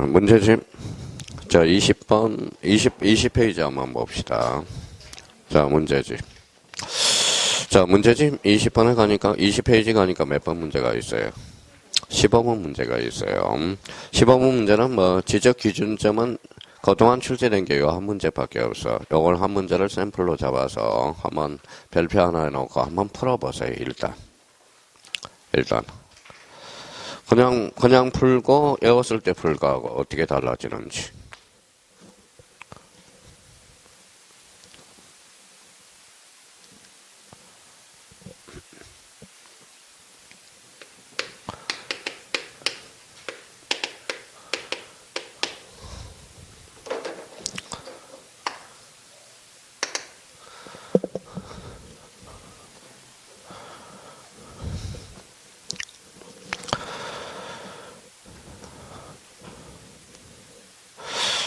문제집. 자, 20번, 20페이지 한번 봅시다. 자, 문제집. 자, 문제집 20번에 가니까, 20페이지 가니까 몇 번 문제가 있어요? 15번 문제가 있어요. 15번 문제는 뭐, 지적 기준점은 그동안 출제된 게 요 한 문제밖에 없어. 요걸 한 문제를 샘플로 잡아서 한번 별표 하나 해놓고 한번 풀어보세요, 일단. 그냥 풀고, 외웠을 때 풀고하고 어떻게 달라지는지.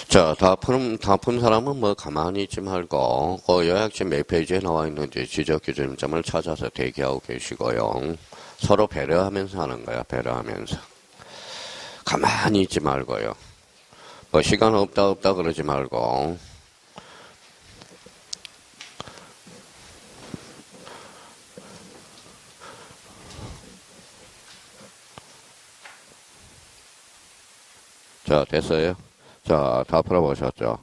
자, 다 푼 사람은 뭐 가만히 있지 말고, 그 요약집 몇 페이지에 나와 있는지 지적 기준점을 찾아서 대기하고 계시고요. 서로 배려하면서 하는 거야, 배려하면서. 가만히 있지 말고요. 뭐 시간 없다 그러지 말고. 자, 됐어요? 자, 다 풀어보셨죠?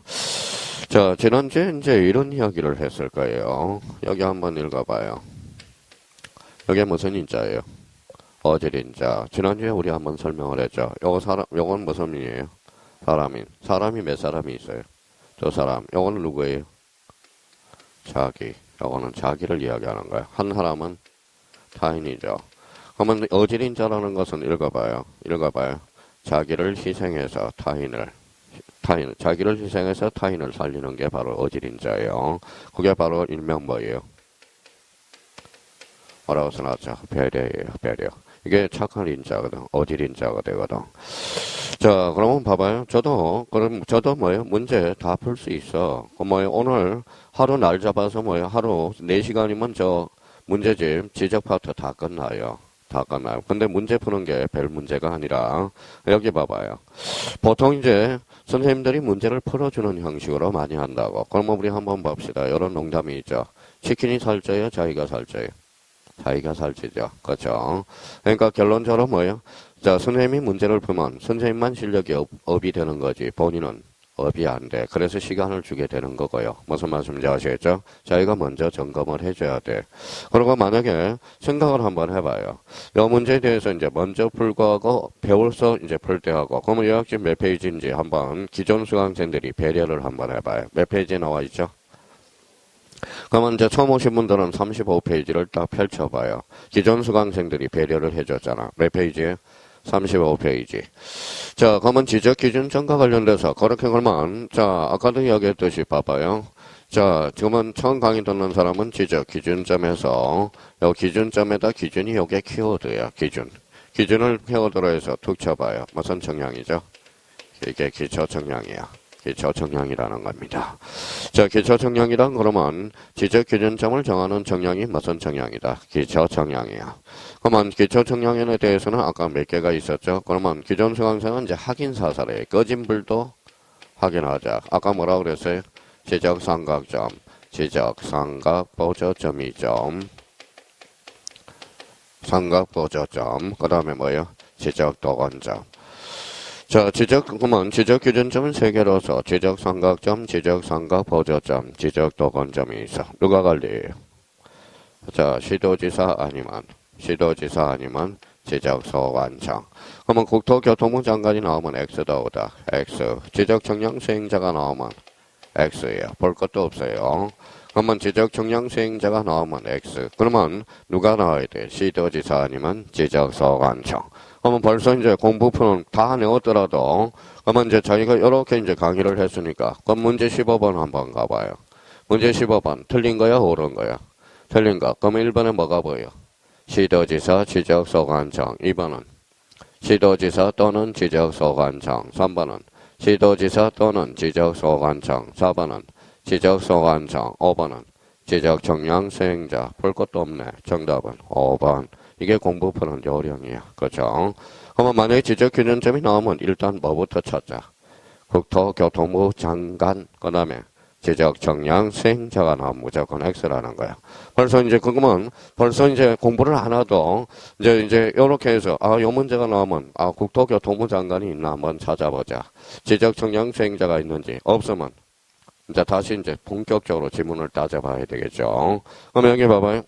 자, 지난주에 이제 이런 이야기를 했을 거예요. 여기 한번 읽어봐요. 여기 무슨 인자예요? 어질인자. 지난주에 우리 한번 설명을 했죠. 요건 무슨 인이에요? 사람인. 사람이 몇 사람이 있어요? 두 사람. 요거는 누구예요? 자기. 요거는 자기를 이야기하는 거예요. 한 사람은 타인이죠. 그러면 어질인자라는 것은 읽어봐요. 자기를 희생해서 자기를 희생해서 타인을 살리는 게 바로 어질인자예요. 그게 바로 일명 뭐예요? 뭐라고 써놨죠? 배려예요, 배려. 이게 착한 인자거든. 어질인자가 되거든. 자, 그러면 봐봐요. 저도 뭐예요? 문제 다 풀 수 있어. 오늘 하루 날 잡아서 하루 4시간이면 저 문제집 지적 파트 다 끝나요. 근데 문제 푸는 게 별 문제가 아니라, 여기 봐봐요. 보통 이제 선생님들이 문제를 풀어주는 형식으로 많이 한다고. 그러면 우리 한번 봅시다. 이런 농담이 있죠. 치킨이 살쪄요? 자기가 살쪄요? 자기가 살찌죠. 그렇죠? 그러니까 결론적으로 뭐예요? 자, 선생님이 문제를 풀면 선생님만 실력이 업이 되는 거지. 본인은 업이 안 돼. 그래서 시간을 주게 되는 거고요. 무슨 말씀인지 아시겠죠? 자기가 먼저 점검을 해줘야 돼. 그리고 만약에 생각을 한번 해봐요. 이 문제에 대해서 이제 먼저 풀고 하고 배워서 이제 풀 때 하고. 그러면 요약집 몇 페이지인지 한번 기존 수강생들이 배려를 한번 해봐요. 몇 페이지에 나와 있죠? 그러면 이제 처음 오신 분들은 35페이지를 딱 펼쳐봐요. 기존 수강생들이 배려를 해줬잖아. 몇 페이지에? 35페이지. 자, 그러면 지적 기준점과 관련돼서 그렇게 그러면 자, 아까도 이야기했듯이 봐봐요. 자, 지금은 처음 강의 듣는 사람은 지적 기준점에서 요 기준점에다 기준이 요게 키워드야. 기준을 키워드로 해서 툭 쳐봐요. 무슨 청량이죠? 이게 기초 청량이야. 기초 청량이라는 겁니다. 자, 기초 청량이란 그러면 지적 기준점을 정하는 청량이 무슨 청량이다? 기초 청량이야. 그러면 기초 청량에 대해서는 아까 몇 개가 있었죠? 그러면 기존 수강생은 이제 확인 사살에 꺼진 불도 확인하자. 아까 뭐라 그랬어요? 지적 삼각점, 지적 삼각 보조점이점, 삼각 보조점. 그다음에 뭐예요? 지적 도건점. 자, 그러면 지적 기준점은 3개로서 지적 삼각점, 지적 삼각 보조점, 지적 도건점이 있어. 누가 관리해요? 자, 시도지사 아니면 지적 소관청. 그러면 국토교통부 장관이 나오면 X다 오다. X. 지적 청량 수행자가 나오면 X예요. 볼 것도 없어요. 그러면 지적 청량 수행자가 나오면 X. 그러면 누가 나와야 돼? 시도지사 아니면 지적 소관청. 그러면 벌써 이제 공부표는 다 내었더라도, 그러면 이제 자기가 이렇게 이제 강의를 했으니까, 그럼 문제 15번 한번 가봐요. 문제 15번. 틀린 거야? 옳은 거야? 틀린 거. 그럼 1번에 뭐가 보여? 시도지사, 지적소관청. 2번은 시도지사 또는 지적소관청. 3번은 시도지사 또는 지적소관청. 4번은 지적소관청. 5번은 지적청량 수행자. 볼 것도 없네. 정답은 5번. 이게 공부 푸는 요령이야. 그렇죠? 그러면 만약에 지적기준점이 나오면 일단 뭐부터 찾자? 국토교통부 장관, 그 다음에 지적청량 수행자가 나오면 무조건 X라는 거야. 벌써 이제 그거면 벌써 이제 공부를 안 하도 이제 요렇게 해서 요 문제가 나오면 국토교통부 장관이 있나 한번 찾아보자. 지적청량 수행자가 있는지 없으면 이제 다시 이제 본격적으로 지문을 따져봐야 되겠죠. 그럼 여기 봐봐요.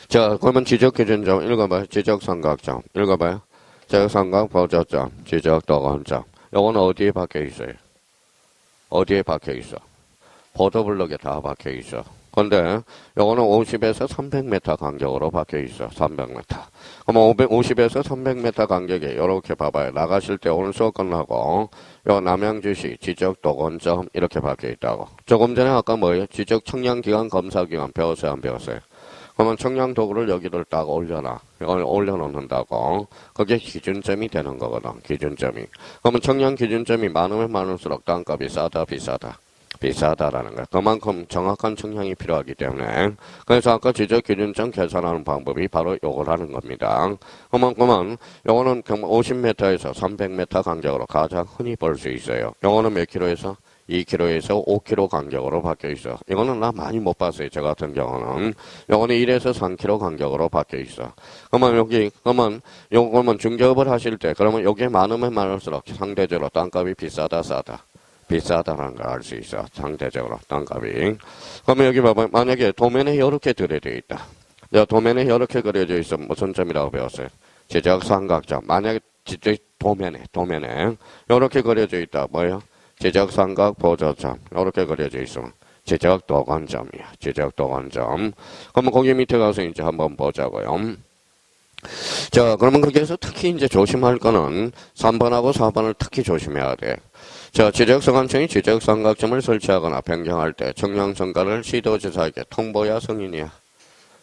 자, 그러면 지적기준점 읽어봐요. 지적삼각점 읽어봐요. 지적삼각 보조점, 지적도건점. 요거는 어디에 박혀 있어요? 어디에 박혀 있어? 보도블럭에 다 박혀 있어. 근데 요거는 50에서 300m 간격으로 박혀 있어. 300m. 그럼 50에서 300m 간격에 요렇게 봐봐요. 나가실 때 오늘 수업 끝나고 요 남양주시 지적도건점 이렇게 박혀 있다고. 조금 전에 아까 뭐예요? 지적청량기관 검사기관 배웠어요? 안 배웠어요? 그러면 청량도구를 여기를 딱 올려놔. 이걸 올려놓는다고. 그게 기준점이 되는 거거든. 기준점이. 그러면 청량 기준점이 많으면 많을수록 땅값이 싸다 비싸다. 비싸다라는 거야. 그만큼 정확한 청량이 필요하기 때문에. 그래서 아까 지적 기준점 계산하는 방법이 바로 요거라는 겁니다. 그만큼은 요거는 50m에서 300m 간격으로 가장 흔히 볼 수 있어요. 요거는 몇 킬로에서? 2km에서 5km 간격으로 바뀌어 있어. 이거는 나 많이 못 봤어요. 저 같은 경우는. 요거는 1에서 3km 간격으로 바뀌어 있어. 그러면 중개업을 하실 때, 그러면 요게 많으면 많을수록 상대적으로 땅값이 비싸다, 싸다. 비싸다라는 걸 알 수 있어. 상대적으로 땅값이. 그러면 여기 봐봐요. 만약에 도면에 이렇게 들여져 있다. 도면에 이렇게 그려져 있어. 무슨 점이라고 배웠어요? 지적삼각점. 만약에 도면에 이렇게 그려져 있다. 뭐예요? 지적삼각 보조점 이렇게 그려져 있으면 지적도건점이야. 지적도건점. 그러면 거기 밑에 가서 이제 한번 보자고요. 자, 그러면 그렇게 해서 특히 이제 조심할 거는 3번하고 4번을 특히 조심해야 돼. 자, 지적소관청이 지적삼각점을 설치하거나 변경할 때 청량성가를 시도지사에게 통보야 승인이야.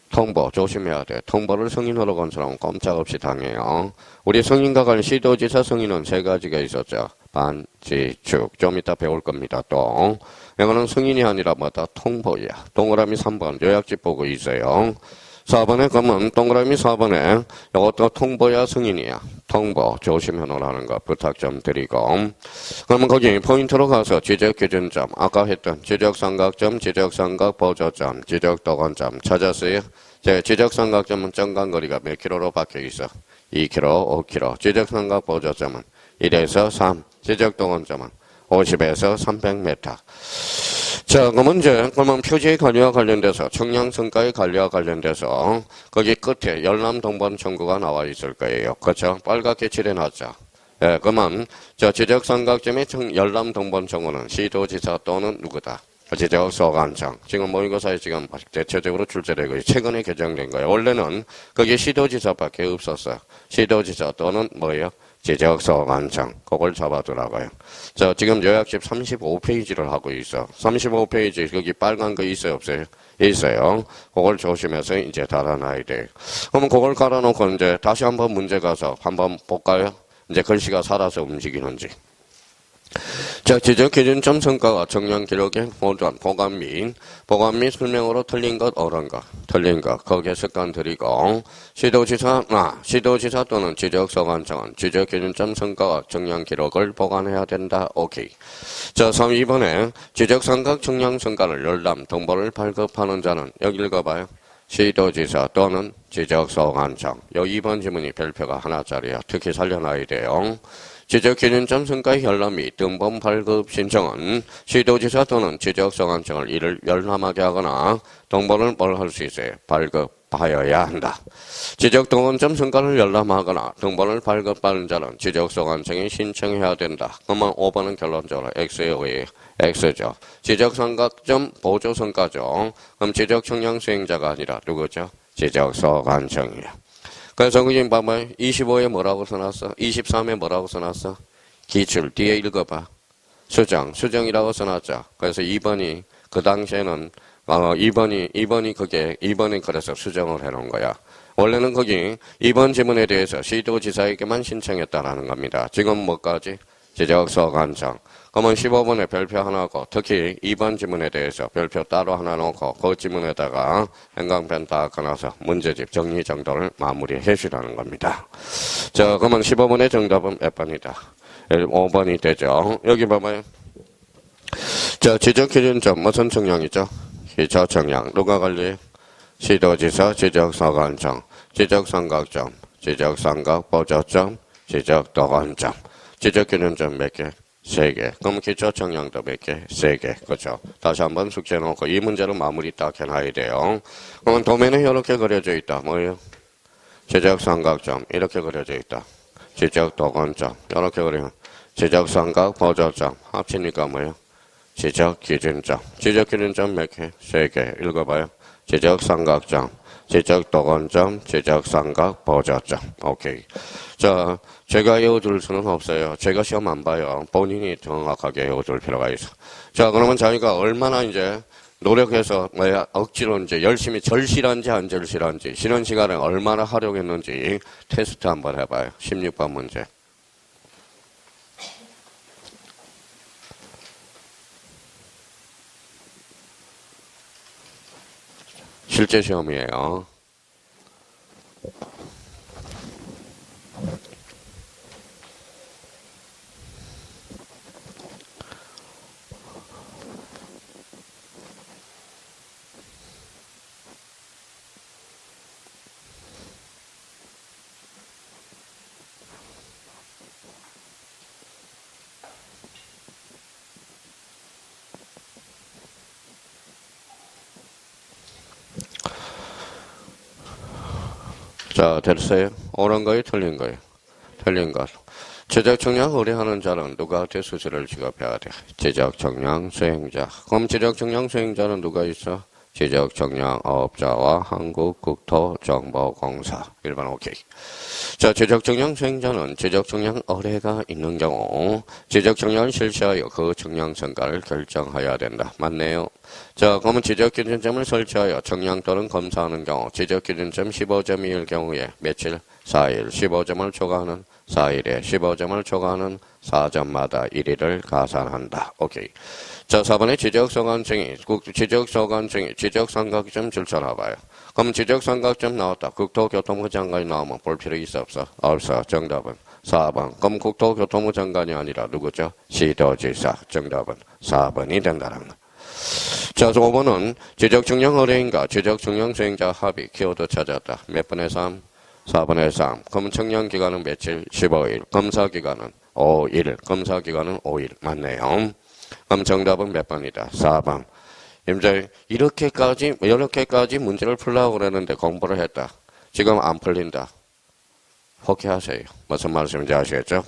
통보 조심해야 돼. 통보를 승인으로 건 사람은 꼼짝없이 당해요. 우리 승인과 관련 시도지사 승인은 세 가지가 있었죠. 반지축. 좀 이따 배울 겁니다. 또 이거는 승인이 아니라 뭐다? 통보야. 동그라미 3번 요약집 보고 있어요. 4번에 그러면 동그라미 4번에 이것도 통보야 승인이야. 통보 조심해 놓으라는 거 부탁 좀 드리고. 그러면 거기 포인트로 가서 지적기준점 아까 했던 지적삼각점, 지적삼각 보조점, 지적도건점 찾았어요? 지적삼각점은 정간거리가 몇 킬로로 박혀 있어? 2km, 5km. 지적삼각 보조점은 1에서 3. 지적도건점은 50에서 300m. 자, 그러면 표지의 관리와 관련돼서 청량성가의 관리와 관련돼서 거기 끝에 열람동번 청구가 나와 있을 거예요. 그렇죠? 빨갛게 칠해놨죠. 예, 그러면 지적삼각점의 열람동번 청구는 시도지사 또는 누구다? 지적소관청. 지금 모의고사에 지금 대체적으로 출제되고 최근에 개정된 거예요. 원래는 거기 시도지사밖에 없었어요. 시도지사 또는 뭐예요? 지적소관청. 그걸 잡아두라고요. 자, 지금 요약집 35페이지를 하고 있어. 35페이지 거기 빨간 거 있어요, 없어요? 있어요. 그걸 조심해서 이제 달아놔야 돼. 그러면 그걸 깔아놓고 이제 다시 한번 문제 가서 한번 볼까요? 이제 글씨가 살아서 움직이는지. 자, 지적기준점 성과가 정량 기록의 보관 및 설명으로 틀린 것, 옳은 것, 틀린 것, 거기에 습관 드리고, 시도지사 또는 지적소관청은 지적기준점 성과와 정량 기록을 보관해야 된다. 오케이. 자, 2번에 지적삼각 정량 성과를 열람, 정보를 발급하는 자는, 여기 읽어봐요. 시도지사 또는 지적소관청. 요 2번 지문이 별표가 하나짜리야. 특히 살려놔야 돼요. 지적기준점 성과의 열람 및 등본 발급 신청은 시도지사 또는 지적소관청을 이를 열람하게 하거나 등본을 뭘 할 수 있어요? 발급하여야 한다. 지적등본점 성과를 열람하거나 등본을 발급받은 자는 지적소관청에 신청해야 된다. 그러면 5번은 결론적으로 X에 의해 X죠. 지적삼각점 보조성과죠. 그럼 지적청량 수행자가 아니라 누구죠? 지적소관청이야. 그래서 그냥 봐봐요. 25에 뭐라고 써놨어? 23에 뭐라고 써놨어? 기출. 뒤에 읽어봐. 수정이라고 써놨죠. 그래서 2번이, 그 당시에는, 2번이 그래서 수정을 해놓은 거야. 원래는 거기 2번 지문에 대해서 시도지사에게만 신청했다라는 겁니다. 지금 뭐까지? 지적서간점. 그러면 15번에 별표 하나 하고, 특히 2번 지문에 대해서 별표 따로 하나 놓고, 그 지문에다가 행강편 다 끊어서 문제집 정리정돈을 마무리해 주라는 겁니다. 자, 그러면 15번의 정답은 몇 번이다? 5번이 되죠. 여기 봐봐요. 자, 지적기준점, 무슨 청량이죠? 기초청량. 누가 관리? 시도지사, 지적서간점, 지적삼각점, 지적삼각보조점, 지적도건점. 지적기준점 몇 개? 3개. 그럼 기초청량도 몇 개? 3개. 그죠? 다시 한번 숙제 놓고 이 문제로 마무리 딱 해놔야 돼요. 그러면 도면에 이렇게 그려져 있다. 뭐예요? 지적삼각점. 이렇게 그려져 있다. 지적도건점. 이렇게 그리면 지적삼각보조점. 합치니까 뭐예요? 지적기준점. 지적기준점 몇 개? 3개. 읽어봐요. 지적삼각점, 지적도건점, 지적삼각보조점. 오케이. 자, 제가 외워둘 수는 없어요. 제가 시험 안 봐요. 본인이 정확하게 외워둘 필요가 있어. 자, 그러면 자기가 얼마나 이제 노력해서 억지로 이제 열심히 절실한지 안 절실한지, 쉬는 시간에 얼마나 활용했는지 테스트 한번 해봐요. 16번 문제. 실제 시험이에요. 자, 됐어요? 옳은 거예요? 틀린 거예요? 틀린 것. 지적청량 의뢰하는 자는 누구한테 수수료를 지급해야 돼? 지적청량 수행자. 그럼 지적청량 수행자는 누가 있어? 지적청량 업자와 한국국토정보공사. 1번 오케이. 자, 지적청량 수행자는 지적청량 의뢰가 있는 경우 지적청량을 실시하여 그 청량 성과를 결정해야 된다. 맞네요. 자, 그러면 지적기준점을 설치하여 청량 또는 검사하는 경우 지적기준점 15점일 경우에 며칠? 4일. 15점을 초과하는 4일에 15점을 초과하는 4점마다 1일을 가산한다. 오케이. 자, 4번에 지적서간증이 지적삼각점 줄쳐놔봐요. 그럼 지적삼각점 나왔다. 국토교통부 장관이 나오면 볼 필요 있어 없어? 없어. 정답은 4번. 그럼 국토교통부 장관이 아니라 누구죠? 시도지사. 정답은 4번이 된다는 거. 자, 5번은 지적청량 의뢰인과 지적청량 수행자 합의. 키워드 찾았다. 몇 번의 3? 4번의 3. 그럼 청량 기간은 며칠? 15일. 검사 기간은 5일. 검사 기간은 5일. 맞네요. 그럼 정답은 몇 번이다? 4번. 이제 이렇게까지 문제를 풀려고 그랬는데 공부를 했다. 지금 안 풀린다. 포기하세요. 무슨 말씀인지 아시겠죠?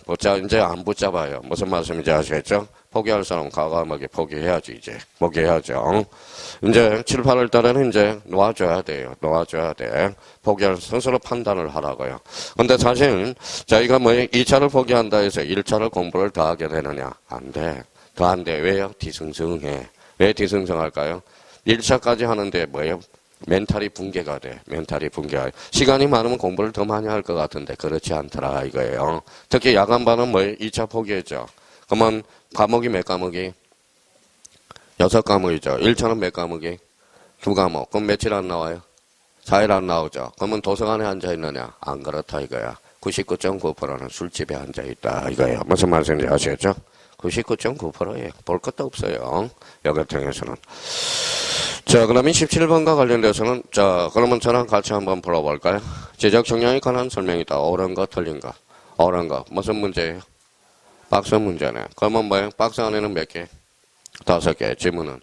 이제 안 붙잡아요. 무슨 말씀인지 아시겠죠? 포기할 사람은 과감하게 포기해야지, 이제. 포기해야죠. 이제 7, 8월 달에는 이제 놓아줘야 돼요. 놓아줘야 돼. 포기할 스스로 판단을 하라고요. 근데 사실, 자기가 2차를 포기한다 해서 1차를 공부를 더 하게 되느냐? 안 돼. 더 안 돼. 왜요? 뒤숭숭해. 왜 뒤숭숭할까요? 1차까지 하는데 뭐예요? 멘탈이 붕괴가 돼. 멘탈이 붕괴가 돼. 시간이 많으면 공부를 더 많이 할 것 같은데 그렇지 않더라 이거예요. 특히 야간반은 뭐예요? 2차 포기했죠. 그러면 과목이 몇 과목이? 6과목이죠. 1차는 몇 과목이? 2과목. 그럼 며칠 안 나와요? 4일 안 나오죠. 그러면 도서관에 앉아있느냐? 안 그렇다 이거야. 99.9%는 술집에 앉아있다 이거예요. 무슨 말씀인지 아시겠죠? 99.9%예요. 볼 것도 없어요. 여기 같은 경우에는. 자, 그러면 17번과 관련돼서는, 자, 그러면 저랑 같이 한번 풀어볼까요? 지적 청량에 관한 설명이다. 옳은 거, 틀린 거. 옳은 거. 무슨 문제예요? 박스 문제네. 그러면 뭐예요? 박스 안에는 몇 개? 5개. 지문은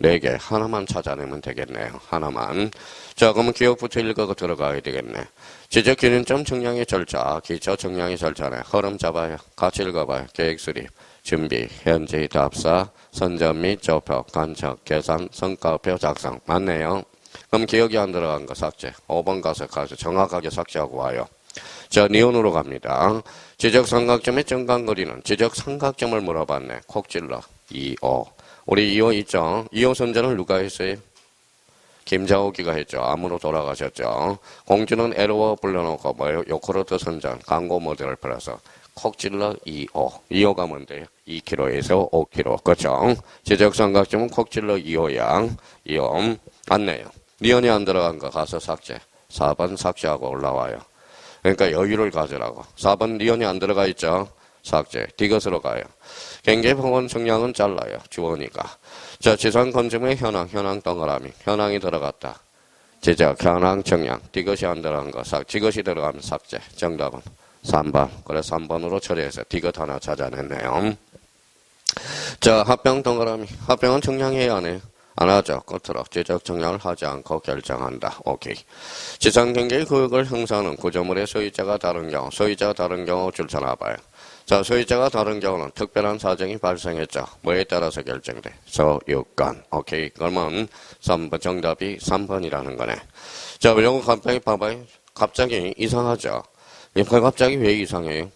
4개. 하나만 찾아내면 되겠네요. 하나만. 자, 그러면 기억부터 읽어서 들어가야 되겠네. 지적 기준점 청량의 절차. 기초 청량의 절차네. 흐름 잡아요. 같이 읽어봐요. 계획 수립. 준비, 현지 답사, 선점 및 접표, 간척, 계산, 성과표 작성. 맞네요. 그럼 기억이 안 들어간 거 삭제. 5번 가서 정확하게 삭제하고 와요. 자, 니온으로 갑니다. 지적삼각점의 정강거리는 지적삼각점을 물어봤네. 콕 찔러. 2호. 우리 2호 있죠? 2호 선전을 누가 했어요? 김자옥이가 했죠. 암으로 돌아가셨죠. 공주는 에로워 불러놓고 뭐예요? 요크루트 선전, 광고 모델을 풀어서 콕 찔러 2호. 2호가 뭔데요? 2km에서 5km. 그죠? 지적삼각점은 콕 찔러 2호야. 2호. 안내요. 니은이 안 들어간 거 가서 삭제. 4번 삭제하고 올라와요. 그러니까 여유를 가지라고. 4번 니은이 안 들어가 있죠? 삭제. 디귿으로 가요. 경계봉원 정량은 잘라요. 주어니까. 자, 지상 건점의 현황 동그라미. 현황이 들어갔다. 지적, 현황, 정량. 디귿이 안 들어간 거. 디귿이 들어가면 삭제. 정답은 3번. 그래서 3번으로 처리해서 디귿 하나 찾아냈네요. 자, 합병 동그라미. 합병은 정량해야 안 해요? 안 하죠. 끝으로 지적 정량을 하지 않고 결정한다. 오케이. 지상경계의 구역을 형성하는 구조물의 소유자가 다른 경우, 소유자가 다른 경우 줄 서놔봐요. 자, 소유자가 다른 경우는 특별한 사정이 발생했죠. 뭐에 따라서 결정돼? 소유권. 오케이. 그러면 3번, 정답이 3번이라는 거네. 자, 요거 갑자기 봐봐요. 갑자기 이상하죠. 갑자기 왜 이상해요?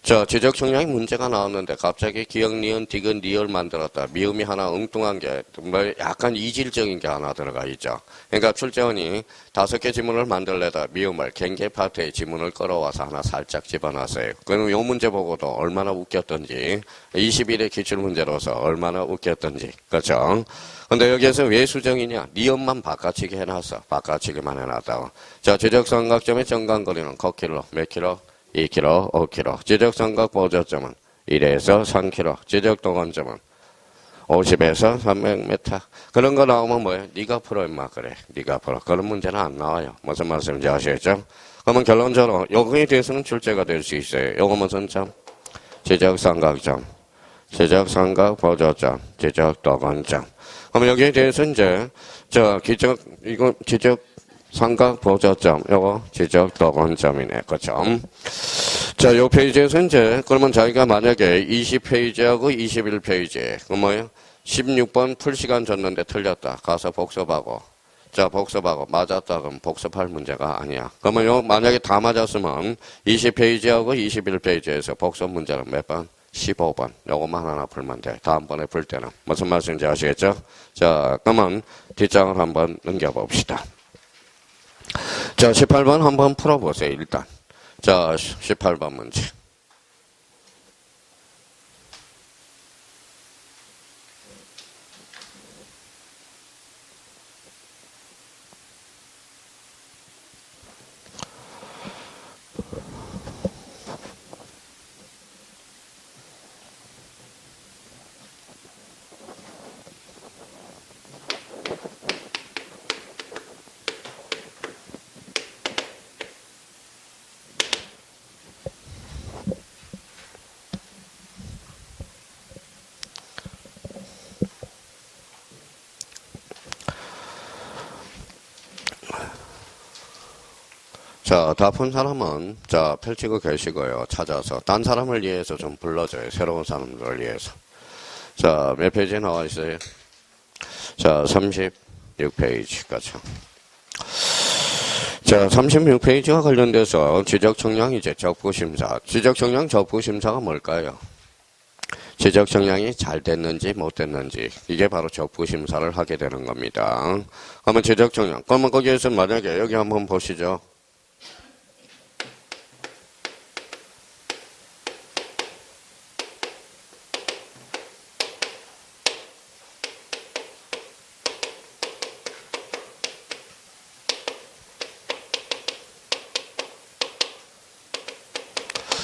자, 지적 정량이 문제가 나왔는데 갑자기 기역, 니은, 디귿, 리을 만들었다. 미음이 하나 엉뚱한 게, 뭐 약간 이질적인 게 하나 들어가 있죠. 그러니까 출제원이 5개 지문을 만들려다 미음을 경계 파트의 지문을 끌어와서 하나 살짝 집어넣었어요. 그럼 요 문제 보고도 얼마나 웃겼던지, 21의 기출문제로서 얼마나 웃겼던지. 그렇죠? 근데 여기에서 왜 수정이냐? 니은만 바꿔치기 해놨어. 바꿔치기만 해놨다고. 자, 지적삼각점의 정간거리는 걷킬로 몇 킬로? 2km, 5km. 지적삼각 보조점은 1에서 3km. 지적동원점은 50에서 300m. 그런 거 나오면 뭐예요? 네가 풀어 임마. 그래. 네가 풀어. 그런 문제는 안 나와요. 무슨 말씀인지 아시겠죠? 그러면 결론적으로 요거에 대해서는 출제가 될 수 있어요. 요거 무슨 점? 지적삼각점. 지적삼각 보조점. 지적동원점. 그럼 여기에 대해서 이제 이거 지적 삼각 보조점, 요거 지적 도건점이네. 그쵸? 자, 요 페이지에서 이제, 그러면 자기가 만약에 20페이지하고 21페이지, 그 뭐예요? 16번 풀 시간 줬는데 틀렸다. 가서 복습하고. 자, 복습하고. 맞았다. 그럼 복습할 문제가 아니야. 그러면 요, 만약에 다 맞았으면 20페이지하고 21페이지에서 복습 문제는 몇 번? 15번. 요것만 하나 풀면 돼. 다음번에 풀 때는. 무슨 말씀인지 아시겠죠? 자, 그러면 뒷장을 한번 넘겨봅시다. 자, 18번 한번 풀어보세요, 일단. 자, 18번 문제. 자, 다 푼 사람은, 자, 펼치고 계시고요. 찾아서. 딴 사람을 위해서 좀 불러줘요. 새로운 사람들을 위해서. 자, 몇 페이지에 나와 있어요? 자, 36페이지까지. 자, 36페이지와 관련돼서 지적청량이제 적부심사. 지적청량 적부심사가 뭘까요? 지적청량이 잘 됐는지 못 됐는지. 이게 바로 적부심사를 하게 되는 겁니다. 그러면 지적청량. 그러면 거기에서 만약에 여기 한번 보시죠.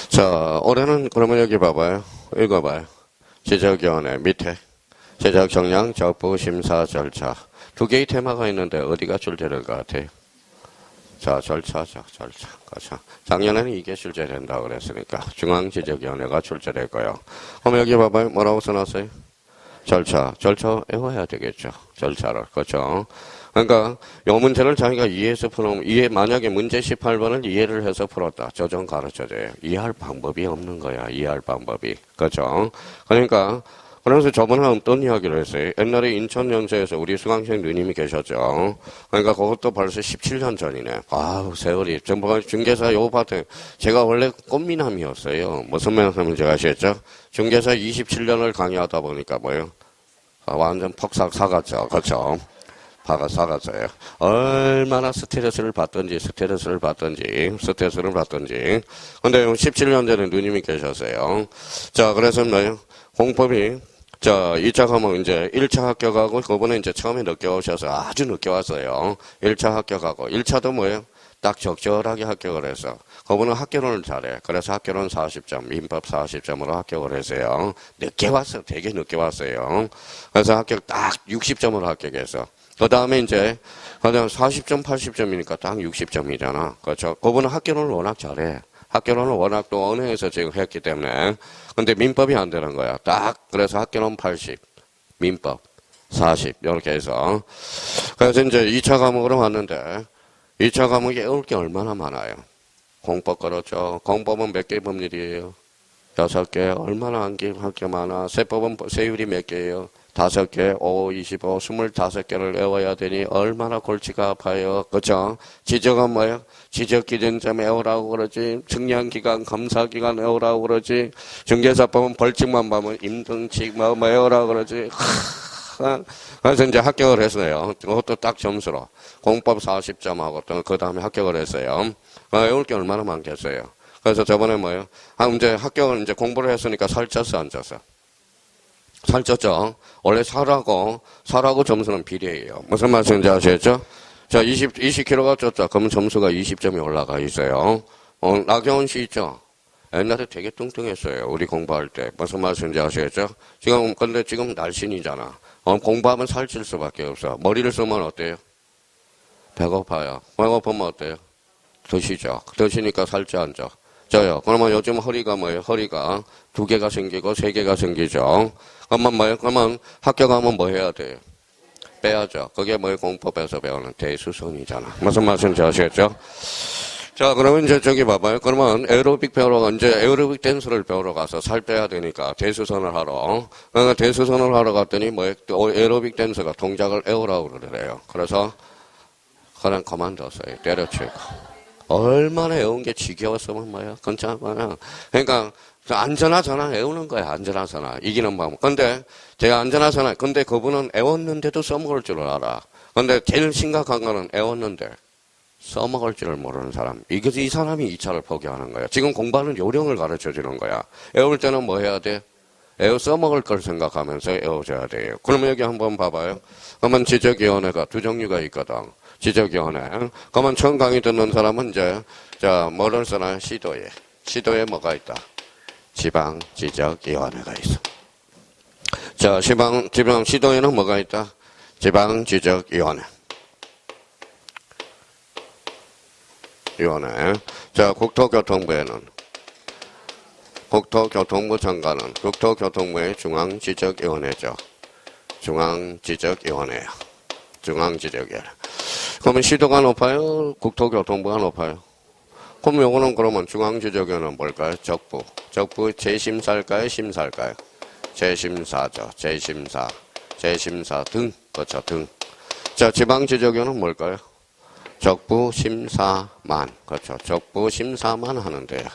자, 올해는 그러면 여기 봐봐요. 읽어봐요. 지적위원회 밑에 지적정량 적부심사 절차. 두 개의 테마가 있는데 어디가 출제될 것 같아요? 자, 절차죠. 절차. 그렇죠. 작년에는 이게 출제된다고 그랬으니까 중앙지적위원회가 출제될 거예요. 그럼 여기 봐봐요. 뭐라고 써놨어요? 절차. 절차 외워야 되겠죠. 절차를. 그렇죠. 그러니까 요 문제를 자기가 이해해서 풀으면 만약에 문제 18번을 이해를 해서 풀었다. 저 좀 가르쳐줘요. 이해할 방법이 없는 거야. 이해할 방법이. 그렇죠? 그러니까 그래서 저번에 어떤 이야기를 했어요. 옛날에 인천연세에서 우리 수강생 누님이 계셨죠. 그러니까 그것도 벌써 17년 전이네. 아우 세월이. 전부 중개사 요 파트 제가 원래 꽃미남이었어요. 무슨 말씀인지 아시겠죠? 중개사 27년을 강의하다 보니까 뭐예요? 완전 폭삭 사갔죠. 그렇죠? 사갔어요. 얼마나 스트레스를 받던지. 근데 17년 전에 누님이 계셨어요. 자, 그래서 뭐예요? 공법이, 자, 2차 과목 이제 1차 합격하고, 그분은 이제 처음에 늦게 오셔서 아주 늦게 왔어요. 1차 합격하고, 1차도 뭐예요? 딱 적절하게 합격을 해서. 그분은 학교론을 잘해. 그래서 학교론 40점, 민법 40점으로 합격을 했어요. 늦게 왔어요. 되게 늦게 왔어요. 그래서 합격 딱 60점으로 합격해서. 그 다음에 이제, 그다음 40점, 80점이니까 딱 60점이잖아. 그렇죠. 그분은 학교론을 워낙 잘해. 학교론을 워낙 또 언어에서 지금 했기 때문에. 근데 민법이 안 되는 거야. 딱, 그래서 학교론 80, 민법 40, 이렇게 해서. 그래서 이제 2차 과목으로 왔는데, 2차 과목이 외울 게 얼마나 많아요. 공법 그렇죠. 공법은 몇 개 법률이에요? 6개. 얼마나 할 게 많아. 세법은 세율이 몇 개예요? 5개, 5, 25, 25개를 외워야 되니 얼마나 골치가 아파요. 그죠? 지적은 뭐예요? 지적기준점 외우라고 그러지. 측량기간, 검사기간 외우라고 그러지. 중개사법은 벌칙만 보면 임등칙 뭐 외우라고 그러지. 그래서 이제 합격을 했어요. 그것도 딱 점수로. 공법 40점하고 또 그 다음에 합격을 했어요. 외울 게 얼마나 많겠어요. 그래서 저번에 뭐예요? 이제 합격을 이제 공부를 했으니까 살쪘어, 안 쪘어? 살쪘죠? 원래 살하고 점수는 비례해요. 무슨 말씀인지 아시겠죠? 자, 20kg가 쪘죠? 그러면 점수가 20점이 올라가 있어요. 나경원 씨 있죠? 옛날에 되게 뚱뚱했어요. 우리 공부할 때. 무슨 말씀인지 아시겠죠? 근데 지금 날씬이잖아. 공부하면 살찔 수밖에 없어. 머리를 쓰면 어때요? 배고파요. 배고프면 어때요? 드시죠. 드시니까 살찌 안 쪄. 쪄요. 그러면 요즘 허리가 뭐예요? 허리가 2개가 생기고 3개가 생기죠. 그러면 뭐예요? 그러면 학교 가면 뭐 해야 돼요? 빼야죠. 그게 뭐예요? 공법에서 배우는 대수선이잖아. 무슨 말씀인지 아시겠죠? 자, 그러면 이제 저기 봐봐요. 그러면 에어로빅 에어로빅 댄스를 배우러 가서 살 빼야 되니까 대수선을 하러. 그러니까 대수선을 하러 갔더니 뭐예요? 에어로빅 댄스가 동작을 외우라고 그러래요. 그래서 그냥 그만뒀어요. 때려치고. 얼마나 외운 게 지겨웠으면 뭐예요? 괜찮아. 그러니까 안전하잖아. 외우는 거야. 안전하잖아. 이기는 방법. 근데 제가 안전하잖아. 근데 그분은 외웠는데도 써먹을 줄 알아. 근데 제일 심각한 거는 외웠는데 써먹을 줄을 모르는 사람. 이 사람이 2차를 포기하는 거야. 지금 공부하는 요령을 가르쳐 주는 거야. 외울 때는 뭐 해야 돼? 써먹을 걸 생각하면서 외워줘야 돼요. 그러면 여기 한번 봐봐요. 그러면 지적위원회가 2종류가 있거든. 지적위원회. 그러면 처음 강의 듣는 사람은 이제, 자, 뭐를 쓰나? 시도에. 시도에 뭐가 있다? 지방지적위원회가 있어. 자, 시도에는 뭐가 있다? 지방지적위원회. 위원회. 자, 국토교통부에는, 국토교통부 장관은 국토교통부의 중앙지적위원회죠. 중앙지적위원회야. 중앙지적위원회. 그러면 시도가 높아요? 국토교통부가 높아요? 그럼 요거는 그러면 중앙지적위원회는 뭘까요? 적부. 적부 재심사일까요? 심사일까요? 재심사죠. 재심사 등. 그렇죠. 등. 자, 지방지적위원회는 뭘까요? 적부 심사만. 그렇죠. 적부 심사만 하는데요.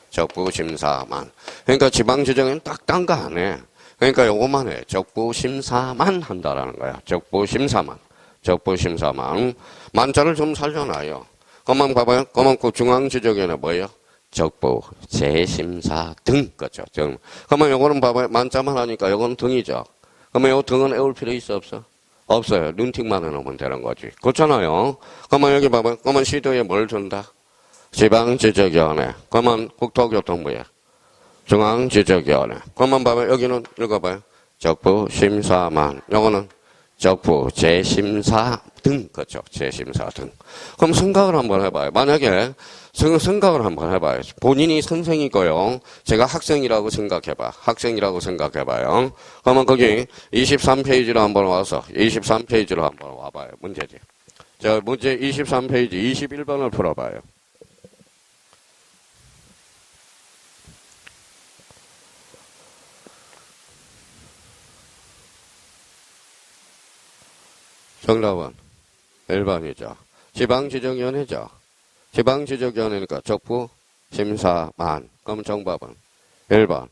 적부 심사만. 그러니까 지방지적위원회는 딱 딴 거 안 해. 그러니까 요것만 해. 적부 심사만 한다라는 거야. 적부 심사만. 적부 심사만. 만자를 좀 살려놔요. 그만 봐봐요. 그만 그 중앙지적위원회 뭐예요? 적부 재심사 등. 그렇죠. 등. 그러면 요거는 봐봐요. 만자만 하니까 요거는 등이죠. 그러면 요 등은 외울 필요 있어 없어? 없어요. 눈팅만 해놓으면 되는 거지. 그렇잖아요. 그러면 여기 봐봐요. 그러면 시도에 뭘 준다? 지방지적위원회. 그러면 국토교통부에 중앙지적위원회. 그러면 봐봐요. 여기는 읽어봐요. 적부 심사만. 요거는 적부 재심사 등. 그렇죠. 재심사 등. 그럼 생각을 한번 해봐요. 만약에 생각을 한번 해봐요. 본인이 선생이고요. 제가 학생이라고 생각해봐. 학생이라고 생각해봐요. 그러면 거기 23페이지로 한번 와서 23페이지로 한번 와봐요. 문제지. 자, 문제 23페이지 21번을 풀어봐요. 정답은 1번이죠. 지방지적위원회죠. 지방지적위원회니까 적부 심사만. 그럼 정답은 1번.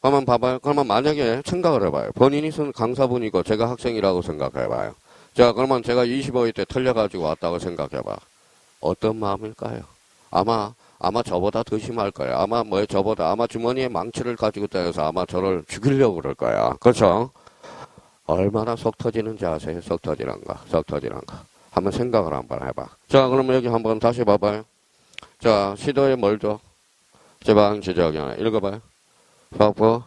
그러면 봐봐요. 그러면 만약에 생각을 해봐요. 본인이 강사분이고 제가 학생이라고 생각해봐요. 자, 그러면 제가 25일 때 틀려가지고 왔다고 생각해봐. 어떤 마음일까요? 아마 저보다 더 심할 거야. 아마 주머니에 망치를 가지고 다녀서 아마 저를 죽이려고 그럴 거야. 그렇죠? 얼마나 속 터지는지 아세요? 속 터지는 거. 한번 생각을 한번 해봐. 자, 그러면 여기 한번 다시 봐봐요. 자, 시도에 뭘 줘? 지방지적이 하나 읽어봐요. 적부,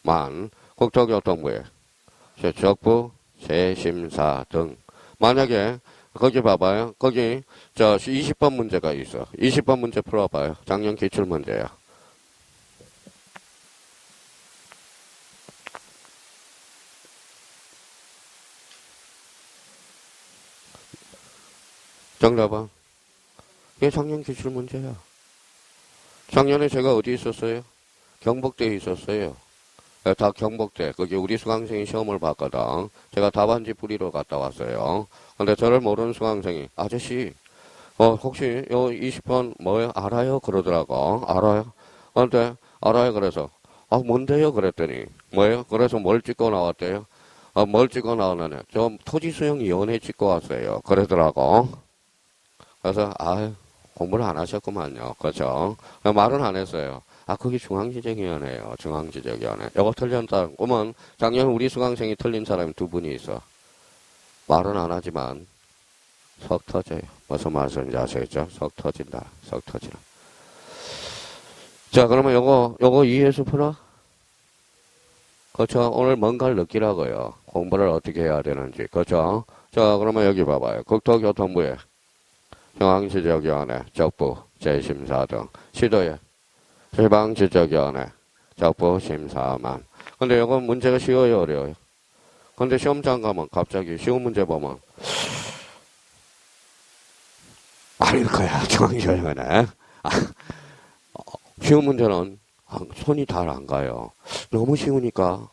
만, 국토교통부에, 적부, 재심사 등. 만약에, 거기 봐봐요. 거기, 20번 문제가 있어. 20번 문제 풀어봐요. 작년 기출 문제야. 정답은? 이게 작년 기출 문제야. 작년에 제가 어디 있었어요? 경북대에 있었어요. 다 경북대. 거기 우리 수강생이 시험을 봤거든. 제가 답안지 뿌리러 갔다 왔어요. 근데 저를 모르는 수강생이, 아저씨, 혹시 요 20번 뭐예요? 알아요? 그러더라고. 알아요? 근데, 알아요? 그래서, 뭔데요? 그랬더니, 뭐예요? 그래서 뭘 찍고 나왔대요? 뭘 찍고 나오냐면, 저 토지수용위원회 찍고 왔어요. 그러더라고. 그래서, 공부를 안 하셨구만요. 그렇죠? 말은 안 했어요. 그게 중앙지적위원회예요. 중앙지적위원회. 이거 틀렸다. 그러면 작년 우리 수강생이 틀린 사람이 두 분이 있어. 말은 안 하지만 속 터져요. 무슨 말씀인지 아시겠죠? 속 터진다. 속 터지나. 자, 그러면 요거 이해해서 풀어? 그렇죠? 오늘 뭔가를 느끼라고요. 공부를 어떻게 해야 되는지. 그렇죠? 자, 그러면 여기 봐봐요. 국토교통부에 중앙지적위원회, 적부, 재심사 등 시도에 지방지적위원회, 적부, 심사만. 근데 이건 문제가 쉬워요, 어려워요? 근데 시험장 가면 갑자기 쉬운 문제 보면 아닐 거야, 중앙지적위원회. 쉬운 문제는 손이 잘 안 가요. 너무 쉬우니까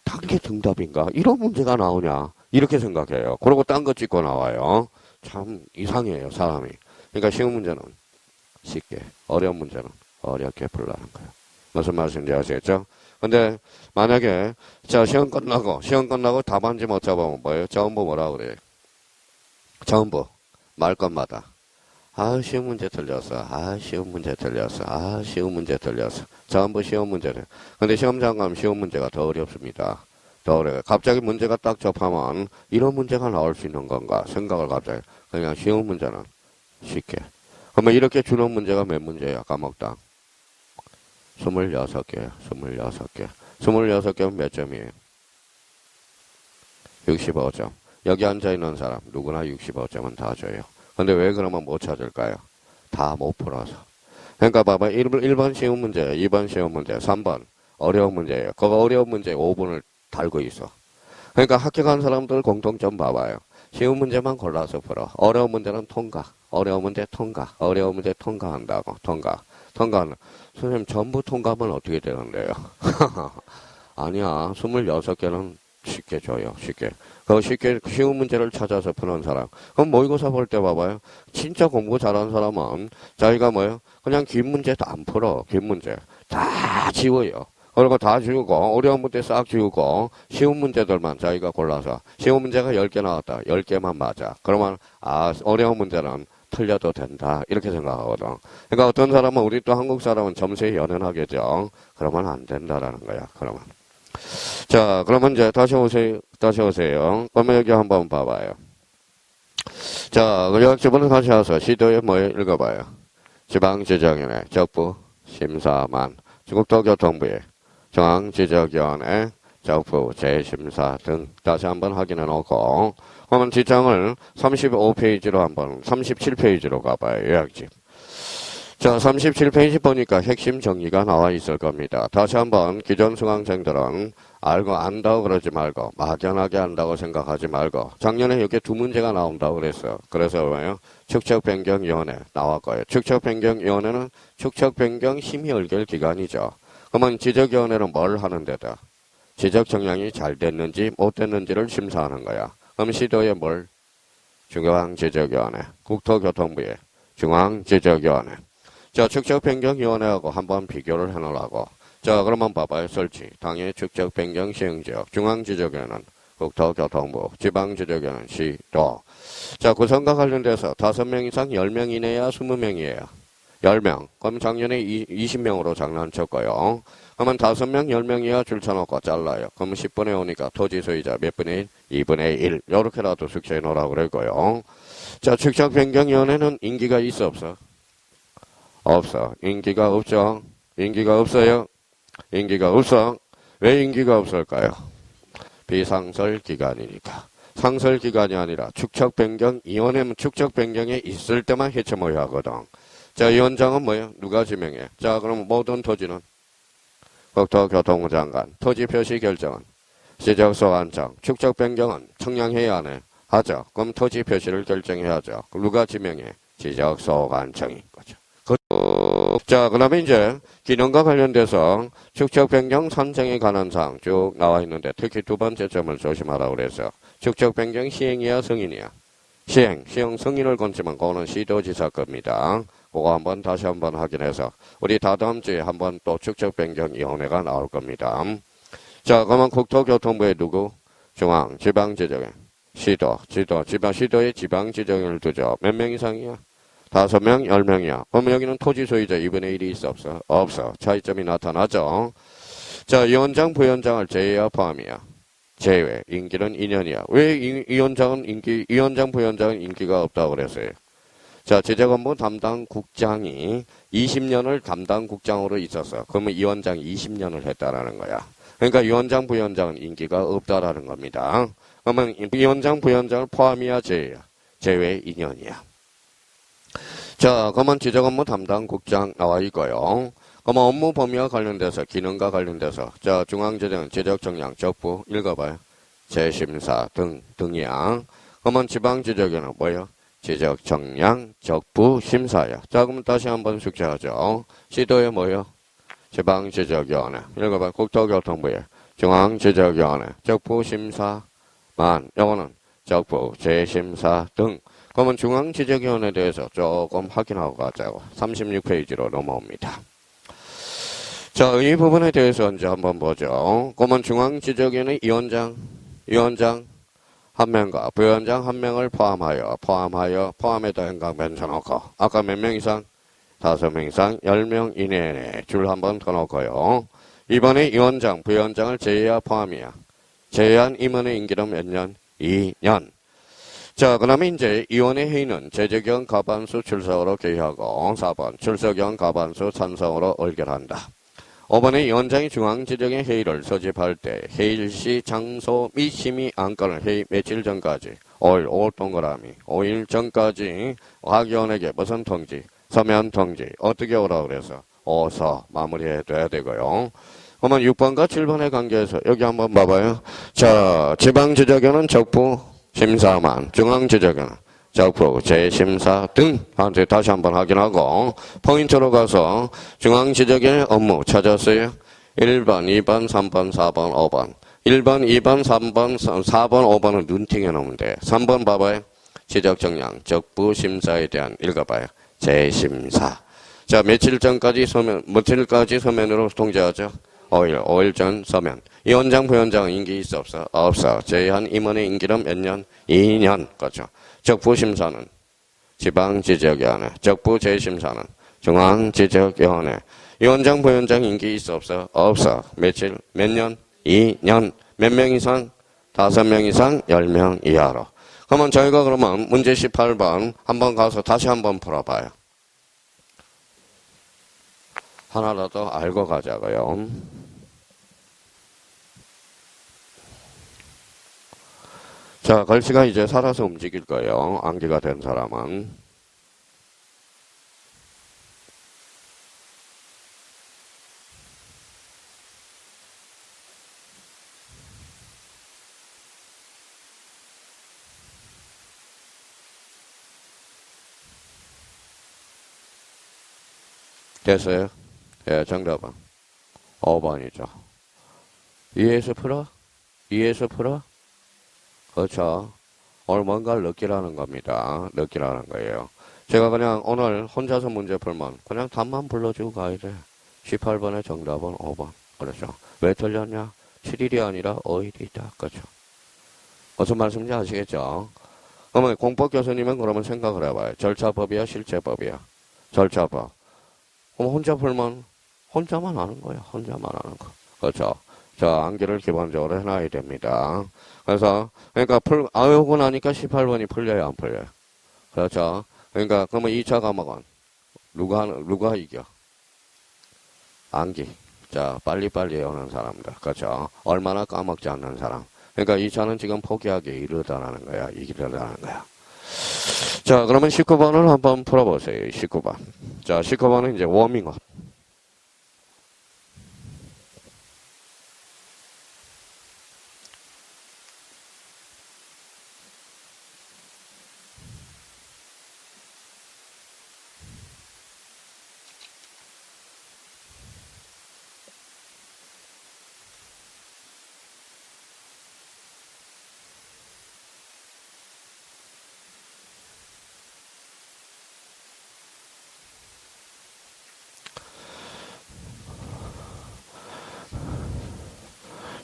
단계 정답인가? 이런 문제가 나오냐? 이렇게 생각해요. 그리고 딴 거 찍고 나와요. 참 이상해요, 사람이. 그러니까 쉬운 문제는 쉽게, 어려운 문제는 어렵게 풀라는 거예요. 무슨 말씀인지 아시겠죠? 근데 만약에 시험 끝나고 답안지 못 잡으면 뭐예요? 전부 뭐라고 그래요? 전부 말 것마다 쉬운 문제 틀렸어. 쉬운 문제 틀렸어. 쉬운 문제 틀렸어. 전부 쉬운 문제래. 근데 시험장 가면 쉬운 문제가 더 어렵습니다. 더 어려워요. 갑자기 문제가 딱 접하면 이런 문제가 나올 수 있는 건가 생각을 갑자기. 그냥 쉬운 문제는 쉽게. 그러면 이렇게 주는 문제가 몇 문제야? 과목당 26개. 26개면 몇 점이에요? 65점. 여기 앉아있는 사람 누구나 65점은 다 줘요. 근데 왜 그러면 못 찾을까요? 다 못 풀어서. 그러니까 봐봐. 1번 쉬운 문제, 2번 쉬운 문제, 3번 어려운 문제예요. 그 어려운 문제에 5분을 달고 있어. 그러니까 합격한 사람들 공통점 봐봐요. 쉬운 문제만 골라서 풀어. 어려운 문제는 통과. 어려운 문제 통과한다고. 통과는. 선생님 전부 통과하면 어떻게 되는데요? 아니야. 26개는 쉽게 줘요. 쉽게. 쉬운 문제를 찾아서 푸는 사람. 그럼 모의고사 볼 때 봐봐요. 진짜 공부 잘하는 사람은 자기가 뭐예요? 그냥 긴 문제도 안 풀어. 긴 문제. 다 지워요. 그리고 다 지우고 어려운 문제 싹 지우고 쉬운 문제들만 자기가 골라서 쉬운 문제가 10개 나왔다. 10개만 맞아. 그러면 어려운 문제는 틀려도 된다. 이렇게 생각하거든. 그러니까 어떤 사람은 우리 또 한국 사람은 점수에 연연하겠죠. 그러면 안 된다라는 거야. 그러면. 자, 그러면 이제 다시 오세요. 그러면 여기 한번 봐봐요. 자, 요약집으로 다시 와서 시도에 읽어봐요. 지방지적위원회, 적부, 심사만, 국토교통부에 중앙지적위원회, 적부, 재심사 등 다시 한번 확인해 놓고 그러면 지장을 35페이지로 37페이지로 가봐요. 요약집. 자, 37페이지 보니까 핵심 정리가 나와 있을 겁니다. 다시 한번 기존 수강생들은 안다고 그러지 말고 막연하게 안다고 생각하지 말고 작년에 이렇게 두 문제가 나온다고 그랬어요. 그래서 뭐예요? 축척변경위원회 나왔고요. 축척변경위원회는 축척변경 심의 의결 기관이죠. 그러면 지적위원회는 뭘 하는데다? 지적 정량이 잘 됐는지 못 됐는지를 심사하는 거야. 그럼 시도에 중앙지적위원회, 국토교통부에 중앙지적위원회. 자, 축척변경위원회하고 한번 비교를 해놓으라고. 자, 그러면 봐봐요. 설치. 당해 축척변경 시행지역. 중앙지적위원회는 국토교통부, 지방지적에는 시도. 자, 구성과 관련돼서 5명 이상 10명 이내야 20명이에요. 10명. 그럼 작년에 20명으로 장난쳤고요. 그러면 5명, 10명 이하 줄 쳐놓고 잘라요. 그러면 10분의 5니까 토지 소유자 몇 분의 1? 2분의 1. 요렇게라도 숙제해 놓으라고 그랬고요. 자, 축척변경위원회는 임기가 있어, 없어? 없어. 임기가 없죠. 임기가 없어요. 임기가 없어. 왜 임기가 없을까요? 비상설 기간이니까. 상설 기간이 아니라 축척변경위원회는 축척변경에 있을 때만 해체 모여 하거든. 자, 위원장은 뭐예요? 누가 지명해? 자, 그럼 모든 토지는 국토교통부 장관, 토지 표시 결정은 지적소관청, 축적 변경은 청량해야 하네. 하죠. 그럼 토지 표시를 결정해야죠. 누가 지명해? 지적소관청인 거죠. 자, 그 다음에 이제 기능과 관련돼서 축적 변경 선정에 관한 사항 쭉 나와 있는데 특히 두 번째 점을 조심하라고 그래서 축적 변경 시행이야 성인이야? 시행 성인을 건지면 그거는 시도지사 겁니다. 그거 한번 다시 한번 확인해서 우리 다다음 주에 한번 또 축척변경위원회가 나올 겁니다. 자, 그러면 국토교통부에 누구? 중앙, 지방지정에 시도의 지방지정을 두죠. 몇 명 이상이야? 5명, 10명이야. 그러면 여기는 토지 소유자 2분의 1이 있어 없어? 없어. 차이점이 나타나죠. 자, 위원장, 부위원장을 제외야 포함이야? 제외. 임기는 2년이야. 왜 위원장, 부위원장은 임기가 없다고 그랬어요? 자, 제재건무 담당 국장이 20년을 담당 국장으로 있었어. 그러면 위원장이 20년을 했다라는 거야. 그러니까 위원장, 부위원장은 임기가 없다라는 겁니다. 그러면 위원장, 부위원장을 포함이야, 제외야? 제외 2년이야. 자, 그러면 제재건무 담당 국장 나와 있고요. 그러면 업무 범위와 관련돼서, 기능과 관련돼서, 자, 중앙재정, 재적정량, 적부, 읽어봐요. 재심사 등이야. 그러면 지방지적에는 뭐예요? 지적, 정량, 적부, 심사야. 자, 그럼 다시 한번 숙제하죠. 시도에 뭐요? 지방지적위원회. 읽어봐. 국토교통부에 중앙지적위원회. 적부, 심사만. 요거는 적부, 재심사 등. 그러면 중앙지적위원회에 대해서 조금 확인하고 가자고. 36페이지로 넘어옵니다. 자, 이 부분에 대해서 이제 한번 보죠. 그러면 중앙지적위원회 위원장 1명과 부위원장 1명을 포함해도 행강변 쳐놓고 아까 몇 명 이상? 5명 이상 10명 이내에 줄 한번 더 놓고요. 이번에 위원장, 부위원장을 제외야 포함이야? 제외한 임원의 임기는 몇 년? 2년. 자, 그 다음에 이제 위원회 회의는 제재경 과반수 출석으로 개의하고 4번 출석경 과반수 찬성으로 의결한다. 5번에 위원장이 중앙지정의 회의를 소집할 때 회의일시 장소 및 심의 안건을 회의 며칠 전까지 5일 동그라미 5일 전까지 각 위원에게 무슨 통지? 서면 통지. 어떻게 오라고 그래서? 어서 마무리해둬야 되고요. 그러면 6번과 7번의 관계에서 여기 한번 봐봐요. 자, 지방지적에는 적부 심사만, 중앙지적에는 적부, 재심사 등 다시 한번 확인하고 포인트로 가서 중앙지적의 업무 찾았어요. 1번, 2번, 3번, 4번, 5번 1번, 2번, 3번, 4번, 5번은 눈팅해 놓으면 돼. 3번 봐봐요. 지적정량, 적부 심사에 대한 읽어봐요. 재심사. 자, 며칠까지 서면으로 통지하죠? 5일 전 서면. 위원장, 부위원장은 임기 있어 없어? 없어. 제외한 임원의 임기는 몇 년? 2년. 그렇죠. 적부심사는 지방지적위원회, 적부재심사는 중앙지적위원회. 위원장, 부위원장 임기 있어 없어? 없어. 며칠? 몇 년? 2년. 몇 명 이상? 5명 이상? 10명 이하로. 그러면 문제 18번 한번 가서 다시 한번 풀어봐요. 하나라도 알고 가자고요. 자, 글씨가 이제 살아서 움직일 거예요. 암기가 된 사람은. 됐어요? 예, 정답은 5번이죠. 이해해서 풀어? 이해해서 풀어? 그렇죠. 오늘 뭔가를 느끼라는 겁니다. 느끼라는 거예요. 제가 그냥 오늘 혼자서 문제 풀면 그냥 답만 불러주고 가야 돼. 18번의 정답은 5번. 그렇죠. 왜 틀렸냐? 7일이 아니라 5일이다. 그렇죠. 무슨 말씀인지 아시겠죠? 그러면 공법 교수님은 그러면 생각을 해봐요. 절차법이야, 실제법이야? 절차법. 그럼 혼자 풀면 혼자만 하는 거야. 혼자만 하는 거. 그렇죠? 자, 암기를 기본적으로 해놔야 됩니다. 그래서 그러니까 외우고 나니까 18번이 풀려요, 안 풀려요? 그렇죠? 그러니까 그러면 2차 과목은 누가 이겨? 암기. 자, 빨리빨리 외우는 사람들. 그렇죠? 얼마나 까먹지 않는 사람. 그러니까 2차는 지금 포기하기 이르다라는 거야. 이르다라는 거야. 자, 그러면 19번을 한번 풀어보세요. 19번. 자, 19번은 이제 워밍업.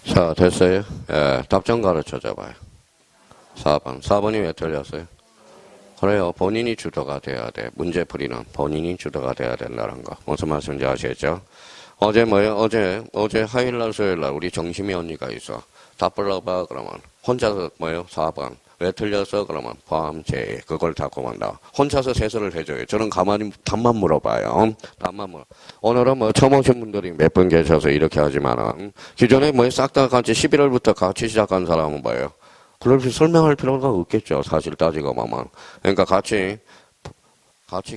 자, 됐어요? 예, 답정 가르쳐 줘봐요. 4번. 4번이 왜 틀렸어요? 그래요. 본인이 주도가 돼야 돼. 문제풀이는 본인이 주도가 돼야 된다는 거. 무슨 말씀인지 아시겠죠? 어제 뭐예요? 어제 화요일날 수요일날 우리 정심이 언니가 있어. 다 불러봐. 그러면 혼자서 뭐예요? 4번. 왜 틀렸어? 그러면 범죄. 그걸 자꾸 만다. 혼자서 세수를 해줘요. 저는 가만히 답만 물어봐요. 답만 물어. 오늘은 뭐 처음 오신 분들이 몇 분 계셔서 이렇게 하지만은 기존에 뭐 싹 다 같이 11월부터 같이 시작한 사람은 뭐예요? 그렇게 설명할 필요가 없겠죠. 사실 따지고 보면. 그러니까 같이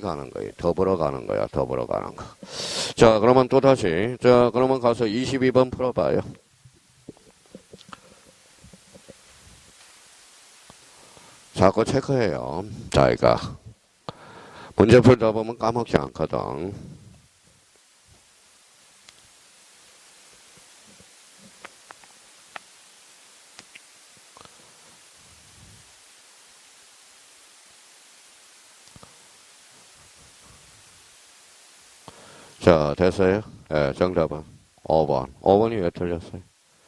가는 거예요. 더불어 가는 거야. 더불어 가는 거. 자, 그러면 또다시. 자, 그러면 가서 22번 풀어봐요. 자꾸 체크해요. 자기가. 문제 풀다 보면 까먹지 않거든. 자, 됐어요? 네, 정답은 5번. 5번이 왜 틀렸어요?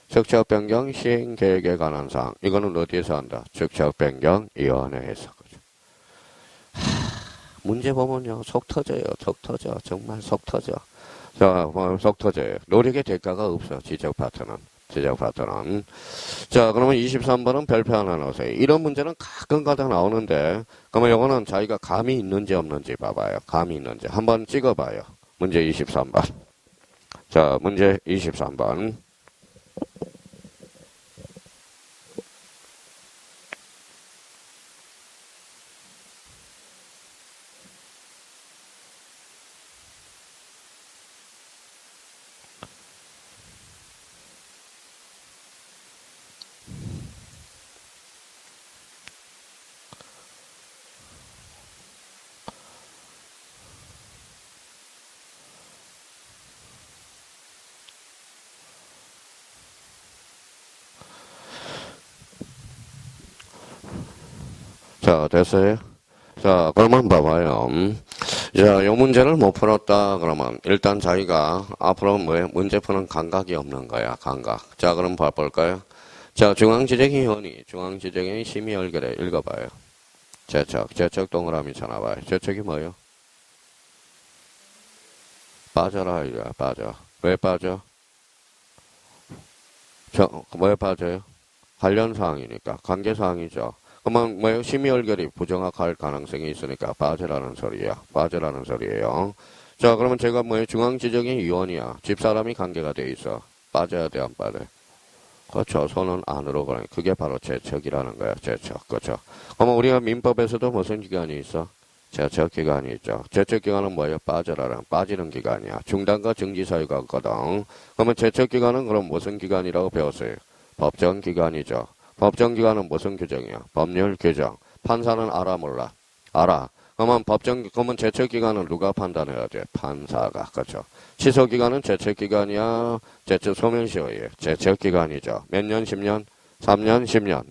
직책 변경 시행 계획에 관한 사항. 이거는 어디에서 한다? 직책 변경 위원회에서. 그죠? 문제 보면요, 속 터져요. 속 터져. 정말 속 터져. 자, 속 터져요. 노력의 대가가 없어. 지적 파트는. 자, 그러면 23번은 별표 하나 넣으세요. 이런 문제는 가끔가다 나오는데, 그러면 요거는 자기가 감이 있는지 없는지 봐봐요. 감이 있는지. 한번 찍어봐요. 문제 23번. 자, 문제 23번. 자, 됐어요? 자, 그러면 봐봐요. 자, 요 문제를 못 풀었다, 그러면, 일단 자기가 앞으로 뭐예요? 문제 푸는 감각이 없는 거야, 감각. 자, 그럼 봐볼까요? 자, 중앙지정위원회 심의 열결에 읽어봐요. 제척 동그라미 쳐놔봐요. 제척이 뭐예요? 빠져라, 이거야, 빠져. 왜 빠져? 왜 빠져요? 관련 사항이니까, 관계 사항이죠. 그러면 뭐예요? 심의 열결이 부정확할 가능성이 있으니까 빠져라는 소리예요. 자, 그러면 제가 뭐예요? 중앙지정의 위원이야. 집사람이 관계가 돼 있어. 빠져야 돼, 안 빠져? 그렇죠. 손은 안으로 가는. 그게 바로 제척이라는 거야. 제척. 그렇죠. 그러면 우리가 민법에서도 무슨 기간이 있어? 제척 기간이 있죠. 제척 기간은 뭐예요? 빠지는 기간이야. 중단과 정지 사유가 없거든. 그러면 제척 기간은 그럼 무슨 기간이라고 배웠어요? 법정 기간이죠. 법정 기간은 무슨 규정이야? 법률 규정. 판사는 알아, 몰라? 알아. 그러면 제척 기간은 누가 판단해야 돼? 판사가. 그렇죠. 취소 기간은 제척 기간이야? 제척 소멸시효예요. 제척 기간이죠. 몇 년, 10년? 3년, 10년.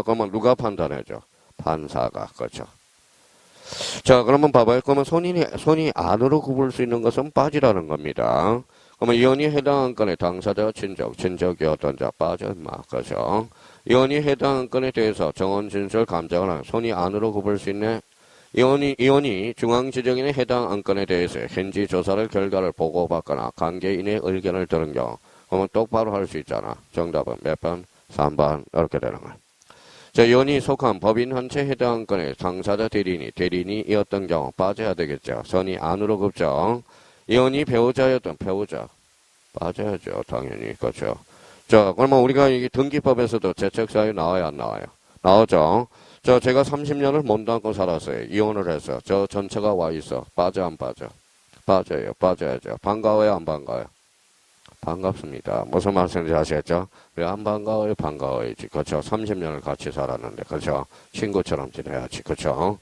그러면 누가 판단해줘? 판사가. 그렇죠. 자, 그러면 봐봐요. 그러면 손이 안으로 굽을 수 있는 것은 빠지라는 겁니다. 그러면 이혼이 해당 안건의 당사자 친족이 어떤 자 빠져 임마. 그죠? 이혼이 해당 안건에 대해서 정원 진술 감정을 하는 손이 안으로 굽을 수 있네. 이혼이 중앙지정인의 해당 안건에 대해서 현지 조사를 결과를 보고받거나 관계인의 의견을 들은 경우 그러면 똑바로 할 수 있잖아. 정답은 몇 번? 3번 이렇게 되는 거야. 자, 이혼이 속한 법인 한 채 해당 안건의 당사자 대리인이었던 경우 빠져야 되겠죠. 손이 안으로 굽죠. 이혼이 배우자였던 배우자 빠져야죠. 당연히. 그렇죠. 자, 그러면 우리가 이 등기법에서도 재책사유 나와요, 안 나와요? 나오죠. 제가 30년을 몸담고 살았어요. 이혼을 해서. 저 전체가 와 있어. 빠져, 안 빠져? 빠져요. 빠져야죠. 반가워요, 안 반가워요? 반갑습니다. 무슨 말씀인지 아시겠죠? 왜 안 반가워요? 반가워야지. 그렇죠. 30년을 같이 살았는데. 그렇죠. 친구처럼 지내야지. 그렇죠.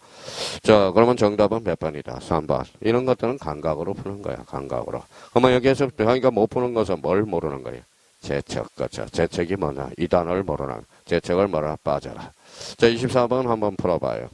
자, 그러면 정답은 몇 번이다? 3번. 이런 것들은 감각으로 푸는 거야. 감각으로. 그러면 여기에서 그러니까 못 푸는 것은 뭘 모르는 거예요? 재척. 그렇죠. 재척이 뭐냐? 이 단어를 모르는. 재척을 뭐라? 빠져라. 자, 24번 한번 풀어봐요.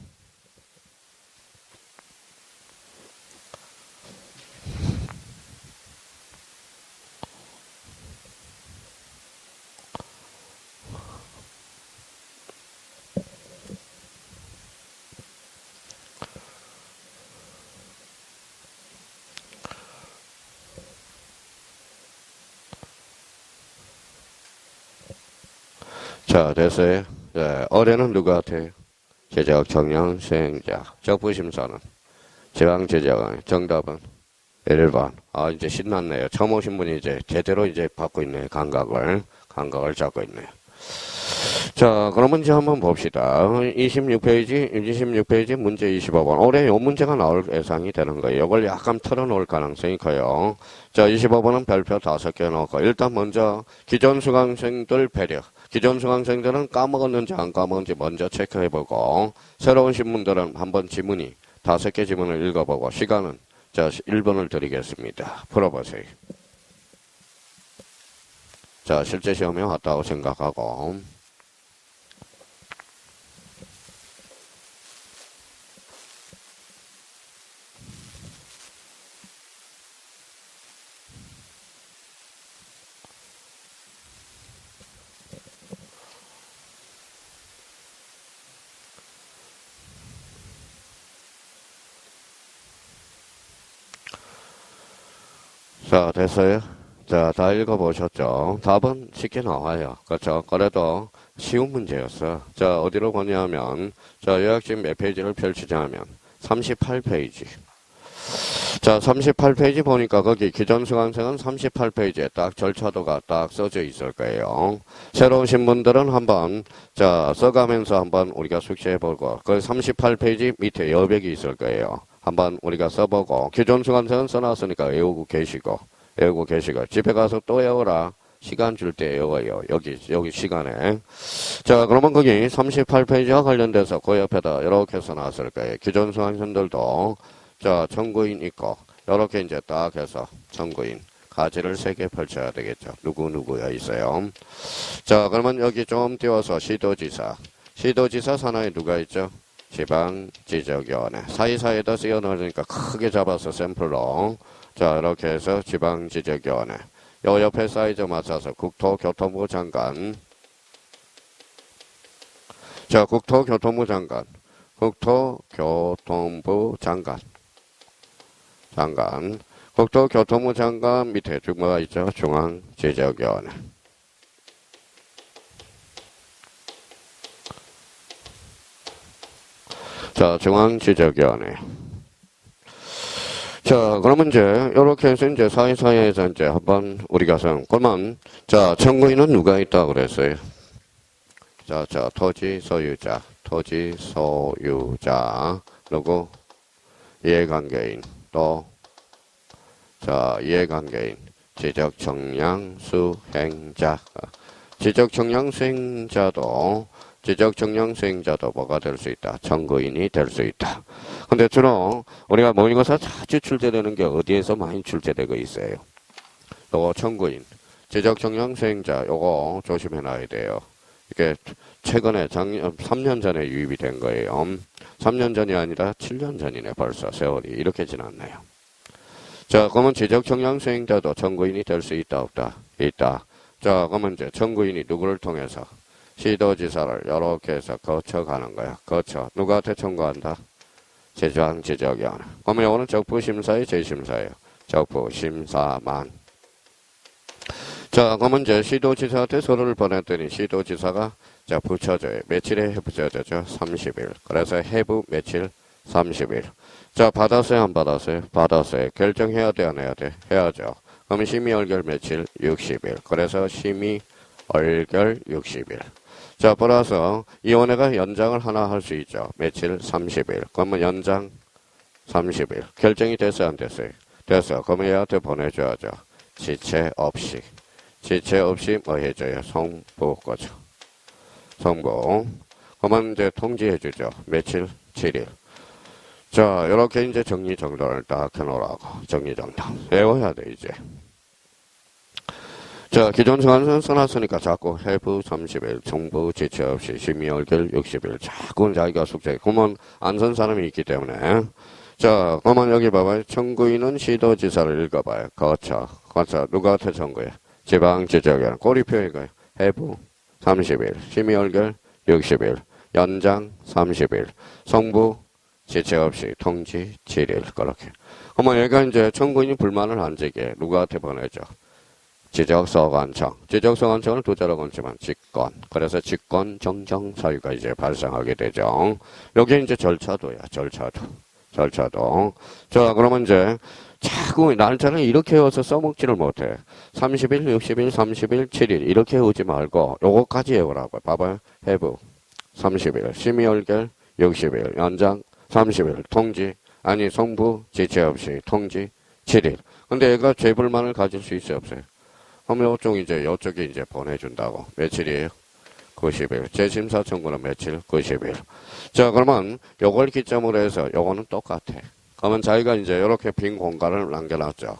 자, 됐어요. 네, 어뢰는 누가 같아요? 제적, 정량, 수행자. 적부심사는? 지방제적은? 정답은? 1번. 아, 이제 신났네요. 처음 오신 분이 이제 제대로 이제 받고 있네요. 감각을 잡고 있네요. 자, 그러면 이제 한번 봅시다. 26페이지 문제 25번. 올해 요 문제가 나올 예상이 되는 거예요. 이걸 약간 털어놓을 가능성이 커요. 자, 25번은 별표 5개 넣고, 일단 먼저 기존 수강생들 배려. 기존 수강생들은 까먹었는지 안 까먹었는지 먼저 체크해보고, 새로운 신분들은 한번 지문이 5개 지문을 읽어보고, 시간은 자, 1번을 드리겠습니다. 풀어보세요. 자, 실제 시험에 왔다고 생각하고. 자, 됐어요? 자, 다 읽어보셨죠? 답은 쉽게 나와요. 그렇죠? 그래도 쉬운 문제였어. 자, 어디로 가냐면, 자, 요약집 몇 페이지를 펼치자면, 38페이지. 자, 38페이지 보니까 거기 기존 수강생은 38페이지에 딱 절차도가 딱 써져 있을 거예요. 새로 오신 분들은 한번, 자, 써가면서 한번 우리가 숙지해보고, 그 38페이지 밑에 여백이 있을 거예요. 한번 우리가 써보고, 기존 수강생은 써놨으니까 외우고 계시고, 집에 가서 또 외워라. 시간 줄 때 외워요. 여기 시간에. 자, 그러면 거기 38페이지와 관련돼서 그 옆에다 이렇게 써놨을 거예요. 기존 수강생들도, 자, 청구인 있고, 이렇게 이제 딱 해서 청구인. 가지를 3개 펼쳐야 되겠죠. 누구야 있어요. 자, 그러면 여기 좀 띄워서 시도지사 산하에 누가 있죠? 지방지적위원회. 사이사이에다 쓰여 넣으니까 크게 잡아서 샘플로. 자, 이렇게 해서 지방지적위원회. 요 옆에 사이즈 맞춰서 국토교통부 장관. 자, 국토교통부 장관 밑에 뭐가 있죠? 중앙지적위원회. 자, 중앙지적위원회. 자, 그러면 이제, 요렇게 해서 이제 사이사이에서 이제 한번 우리가 그러면, 자, 청구인은 누가 있다고 그랬어요? 자, 토지 소유자. 누구? 이해관계인. 또, 자, 이해관계인. 지적정량 수행자. 지적정량 수행자도 뭐가 될 수 있다? 청구인이 될 수 있다. 근데 주로 우리가 모의고사 자주 출제되는 게 어디에서 많이 출제되고 있어요? 요거 청구인, 지적정량 수행자 요거 조심해 놔야 돼요. 이게 최근에 3년 전에 유입이 된 거예요. 3년 전이 아니라 7년 전이네 벌써 세월이 이렇게 지났네요. 자, 그러면 지적정량 수행자도 청구인이 될 수 있다, 없다? 있다. 자, 그러면 이제 청구인이 누구를 통해서? 시도지사를 이렇게 해서 거쳐가는 거야. 거쳐. 누구한테 청구한다? 지방지적위원회. 그러면 이거는 적부심사의 재심사예요. 적부심사만. 자, 그러면 이제 시도지사한테 서류를 보냈더니 시도지사가 자, 붙여줘요. 며칠에 붙여줘죠? 30일. 그래서 해부 며칠? 30일. 자, 받았어요? 안 받았어요? 받았어요. 결정해야 돼? 안 해야 돼? 해야죠. 그러면 심의얼결 며칠? 60일. 그래서 심의얼결 60일. 자, 플러스 이 원회가 연장을 하나 할 수 있죠. 며칠? 30일. 그러면 연장 30일. 결정이 됐어요? 안 됐어요? 됐어요. 그러면 얘한테 보내줘야죠. 지체 없이. 지체 없이 뭐 해줘요? 송부 거죠. 송부. 그러면 이제 통지해주죠. 며칠? 7일. 자, 이렇게 이제 정리정돈을 딱 해놓으라고. 정리정돈. 외워야 돼, 이제. 자, 기존 정한선 써놨으니까 자꾸 해부 30일, 정부 지체 없이 심의얼결 60일. 자꾸 자기가 숙제. 그러면 안 쓴 사람이 있기 때문에. 자, 그러면 여기 봐봐요. 청구인은 시도지사를 읽어봐요. 거쳐. 누구한테 청구해? 지방지적위원회. 꼬리표 이거예요. 해부 30일, 심의얼결 60일, 연장 30일, 성부 지체 없이 통지 7일. 그렇게. 그러면 얘가 이제 청구인이 불만을 안 지게 누구한테 보내죠? 지적서관청. 지적서관청을 두 자로 건지만 직권. 그래서 직권 정정 사유가 이제 발생하게 되죠. 여기 이제 절차도야. 절차도. 자, 그러면 이제 자꾸 날짜를 이렇게 해서 써먹지를 못해. 30일, 60일, 30일, 7일 이렇게 오지 말고 요거까지 해오라고. 봐봐요. 해부 30일, 심의얼결 60일, 연장 30일, 통지 아니 성부 지체 없이 통지 7일. 근데 얘가 죄불만을 가질 수 있어요, 없어요? 그럼 요쪽에 이제 보내준다고. 며칠이에요? 90일. 재심사 청구는 며칠? 90일. 자, 그러면 요걸 기점으로 해서 요거는 똑같아. 그러면 자기가 이제 이렇게 빈 공간을 남겨놨죠.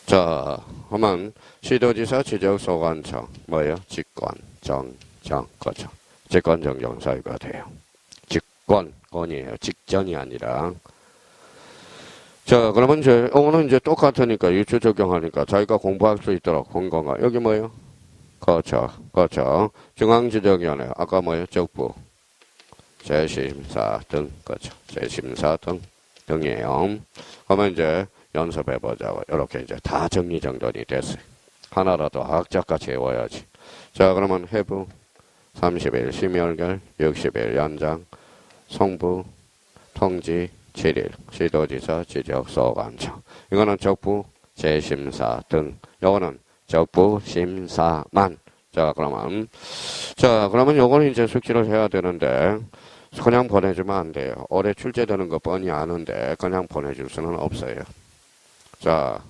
자, 그러면 시도지사 지적소관청 뭐예요? 직권, 정정, 거죠. 직권, 정정 사유가 돼요. 직권이에요. 직전이 아니라. 자, 그러면 이제 오늘 이제 똑같으니까 유추 적용하니까 자기가 공부할 수 있도록 공공화. 여기 뭐예요? 거쳐. 중앙지적위원회. 아까 뭐예요? 적부, 재심사 등, 거죠. 재심사 등이에요. 그러면 이제 연습해보자고. 이렇게 이제 다 정리정돈이 됐어요. 하나라도 악착같이 외워야지. 자, 그러면 해부 30일, 심의얼결 60일, 연장, 송부, 통지 7일, 시도지사, 지적소관청. 이거는 적부, 재심사 등. 이거는 적부, 심사만. 자, 그러면 요거는 이제 숙지를 해야 되는데, 그냥 보내주면 안 돼요. 올해 출제되는 거 뻔히 아는데, 그냥 보내줄 수는 없어요. 자,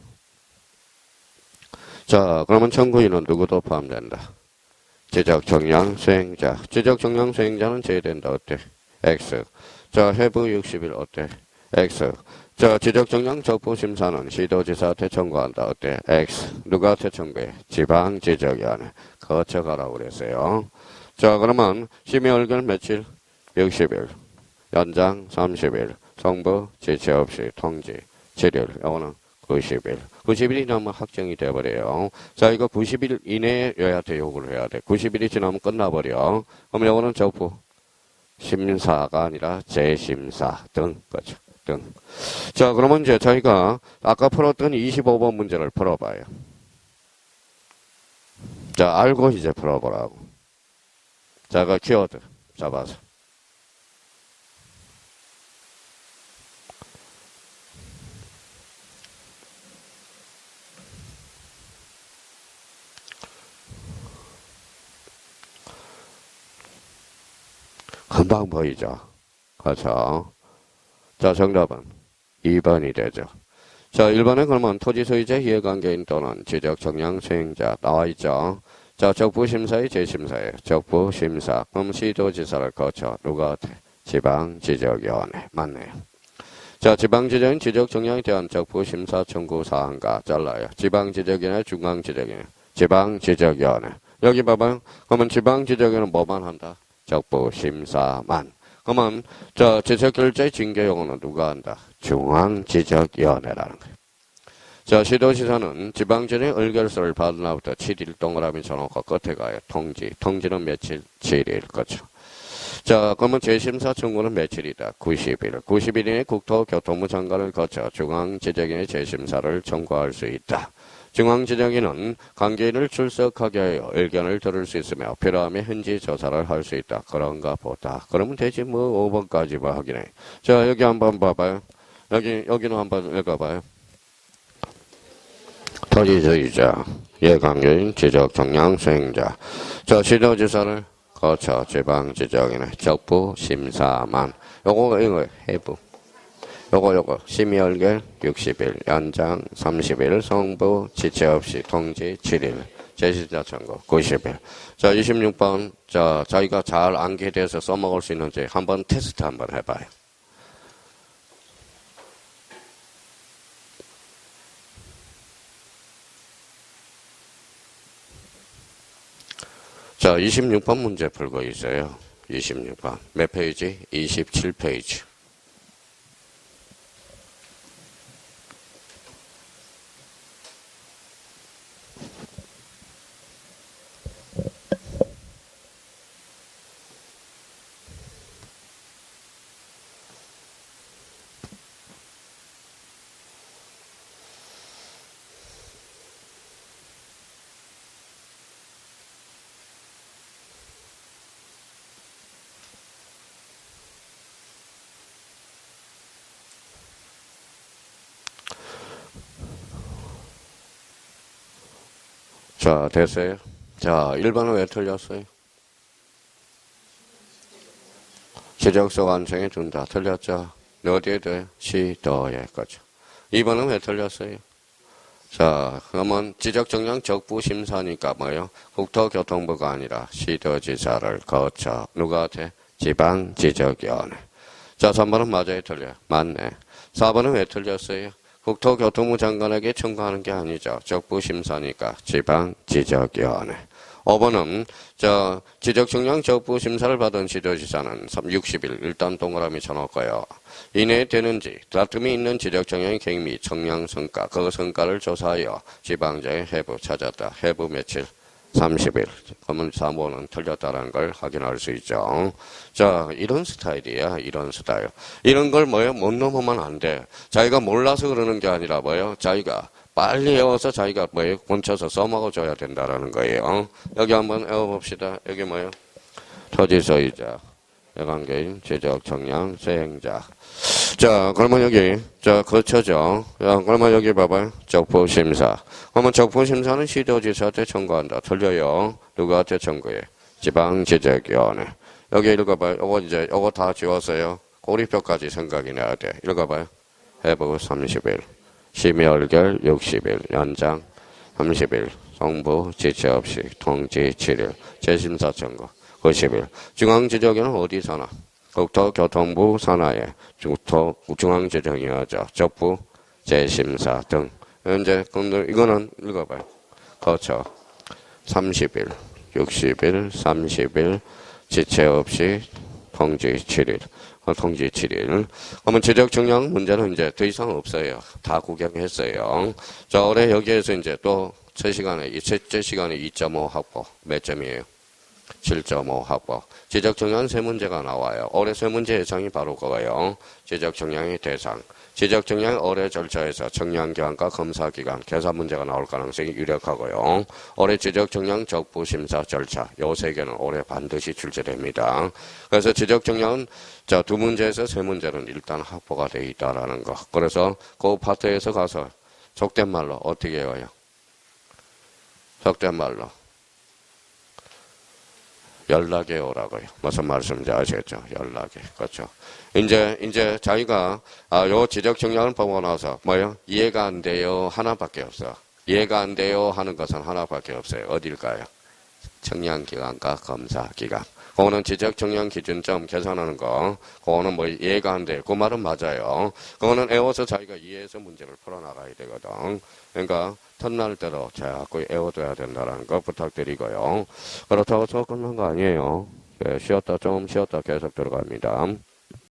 그러면 청구인은 누구도 포함된다. 지적정량 수행자. 지적정량 수행자는 제외된다. 어때? X. 자, 해부 60일 어때? X. 자, 지적정량 적부심사는 시도지사한테 청구한다. 어때? X. 누구한테 청구해? 지방지적위원회. 거쳐가라고 그랬어요. 자, 그러면 심의얼결 며칠? 60일. 연장 30일. 성부 지체 없이 통지 7일. 이거는 90일. 90일이 넘으면 확정이 돼버려요. 자, 이거 90일 이내에 여야한테 요구를 해야 돼. 90일이 지나면 끝나버려. 그럼 요거는 적부 심사가 아니라 재심사 등, 거죠. 등. 자, 그러면 이제 저희가 아까 풀었던 25번 문제를 풀어봐요. 자, 알고 이제 풀어보라고. 자, 그 키워드 잡아서. 금방 보이죠? 그렇죠? 자, 정답은 2번이 되죠. 자, 1번에 그러면 토지소유자 이해관계인 또는 지적정량 수행자 나와있죠? 자, 적부심사의 재심사예요. 적부심사. 그럼 시도지사를 거쳐 누구한테? 지방지적위원회. 맞네요. 자, 지방지적인 지적정량에 대한 적부 심사 청구 사항과 잘라요. 지방지적이네, 중앙지적이네. 지방지적위원회. 여기 봐봐요. 그러면 지방지적위원회는 뭐만 한다? 적부 심사만. 그러면 저 지적결제 징계요구는 누가 한다? 중앙지적위원회라는 거예요. 자, 시도지사는 지방지적인 의결서를 받은 날부터 7일 동그라미 쳐놓고 끝에 가요. 통지. 통지는 며칠? 7일. 그렇죠. 자, 그러면 재심사 청구는 며칠이다? 90일. 90일 이내 국토교통부 장관을 거쳐 중앙지적인의 재심사를 청구할 수 있다. 중앙지적인은 관계인을 출석하게 하여 의견을 들을 수 있으며 필요하면 현지 조사를 할 수 있다. 그런가 보다. 그러면 되지 뭐 5번까지 봐 확인해. 자, 여기 한번 봐봐요. 여기는 한번 읽어봐요. 토지소유자, 예강요인, 지적정량 수행자. 자, 시도지사를 거쳐 지방지적인의 적부 심사만. 이거 해부. 요거 심의열결 60일, 연장 30일, 성부 지체 없이 통지 7일, 제시자 청구 90일. 자, 26번. 자, 자기가 잘 암기돼서 써먹을 수 있는지 한번 테스트 한번 해봐요. 자, 26번 문제 풀고 있어요. 26번. 몇 페이지? 27페이지. 자, 됐어요? 자, 1번은 왜 틀렸어요? 지적서 완성해 준다. 틀렸죠? 어디에 돼? 시도에. 거죠. 2번은 왜 틀렸어요? 자, 그러면 지적정량 적부 심사니까 뭐예요? 국토교통부가 아니라 시도지사를 거쳐 누구한테? 지방지적위원회. 자, 3번은 맞아요? 틀려요? 맞네. 4번은 왜 틀렸어요? 국토교통부 장관에게 청구하는 게 아니죠. 적부 심사니까 지방지적위원회. 5번은 지적정량 적부 심사를 받은 시도지사는 60일 일단 동그라미 쳐놓고요. 이내에 되는지 다툼이 있는 지적정량의 경위 및 정량 성과 그 성과를 조사하여 지방자의 해부 찾았다. 해부 며칠? 30일. 그러면 3번은 틀렸다는 걸 확인할 수 있죠. 자, 이런 스타일이야. 이런 스타일. 이런 걸 뭐예요? 못 넘으면 안 돼. 자기가 몰라서 그러는 게 아니라 뭐예요? 자기가 빨리 외워서 자기가 뭐예요? 본쳐서 써먹어줘야 된다라는 거예요. 여기 한번 외워봅시다. 여기 뭐예요? 토지소유자, 예관계인, 지적정량, 수행자. 자, 그러면 여기, 거쳐죠. 자, 그러면 여기 봐봐요. 적부심사. 그러면 적부심사는 시도지사한테 청구한다. 틀려요. 누구한테 청구해? 지방지적위원회. 여기 읽어봐요. 요거 다 지웠어요. 고리표까지 생각이 나야 돼. 읽어봐요. 해부 30일. 심의열결 60일. 연장 30일. 성부 지체 없이 통지 7일. 재심사 청구 90일. 중앙지적위는 어디 사나? 국토교통부 산하에 중앙지적위원회죠. 적부 재심사 등. 이제 이거는 읽어봐요. 거쳐 30일, 60일, 30일 지체 없이 통지 7일. 통지 7일. 그러면 지적정량 문제는 이제 더 이상 없어요. 다 구경했어요. 자, 올해 여기에서 이제 또 첫째 시간에 2.5 확보. 몇 점이에요? 7.5 확보. 지적정량 세 문제가 나와요. 올해 세 문제 예상이 바로 그거예요. 지적정량의 대상. 지적정량의 올해 절차에서 정량기간과 검사기간, 계산 문제가 나올 가능성이 유력하고요. 올해 지적정량 적부심사 절차, 요 세 개는 올해 반드시 출제됩니다. 그래서 지적정량은 두 문제에서 세 문제는 일단 확보가 되어 있다라는 거. 그래서 그 파트에서 가서 속된 말로 어떻게 해요? 속된 말로. 연락해 오라고요. 무슨 말씀인지 아시겠죠? 연락해. 그렇죠. 이제 자기가, 요 지적 정량을 보고 나서, 이해가 안 돼요. 하나밖에 없어. 이해가 안 돼요. 하는 것은 하나밖에 없어요. 어딜까요? 청량기간과 검사기간. 그거는 지적청량기준점 계산하는 거, 그거는 뭐 이해가 안 돼. 그 말은 맞아요. 그거는 외워서 자기가 이해해서 문제를 풀어나가야 되거든. 그러니까 턴날 대로 자꾸 외워둬야 된다는 거 부탁드리고요. 그렇다고 해서 끝난 거 아니에요. 좀 쉬었다 계속 들어갑니다.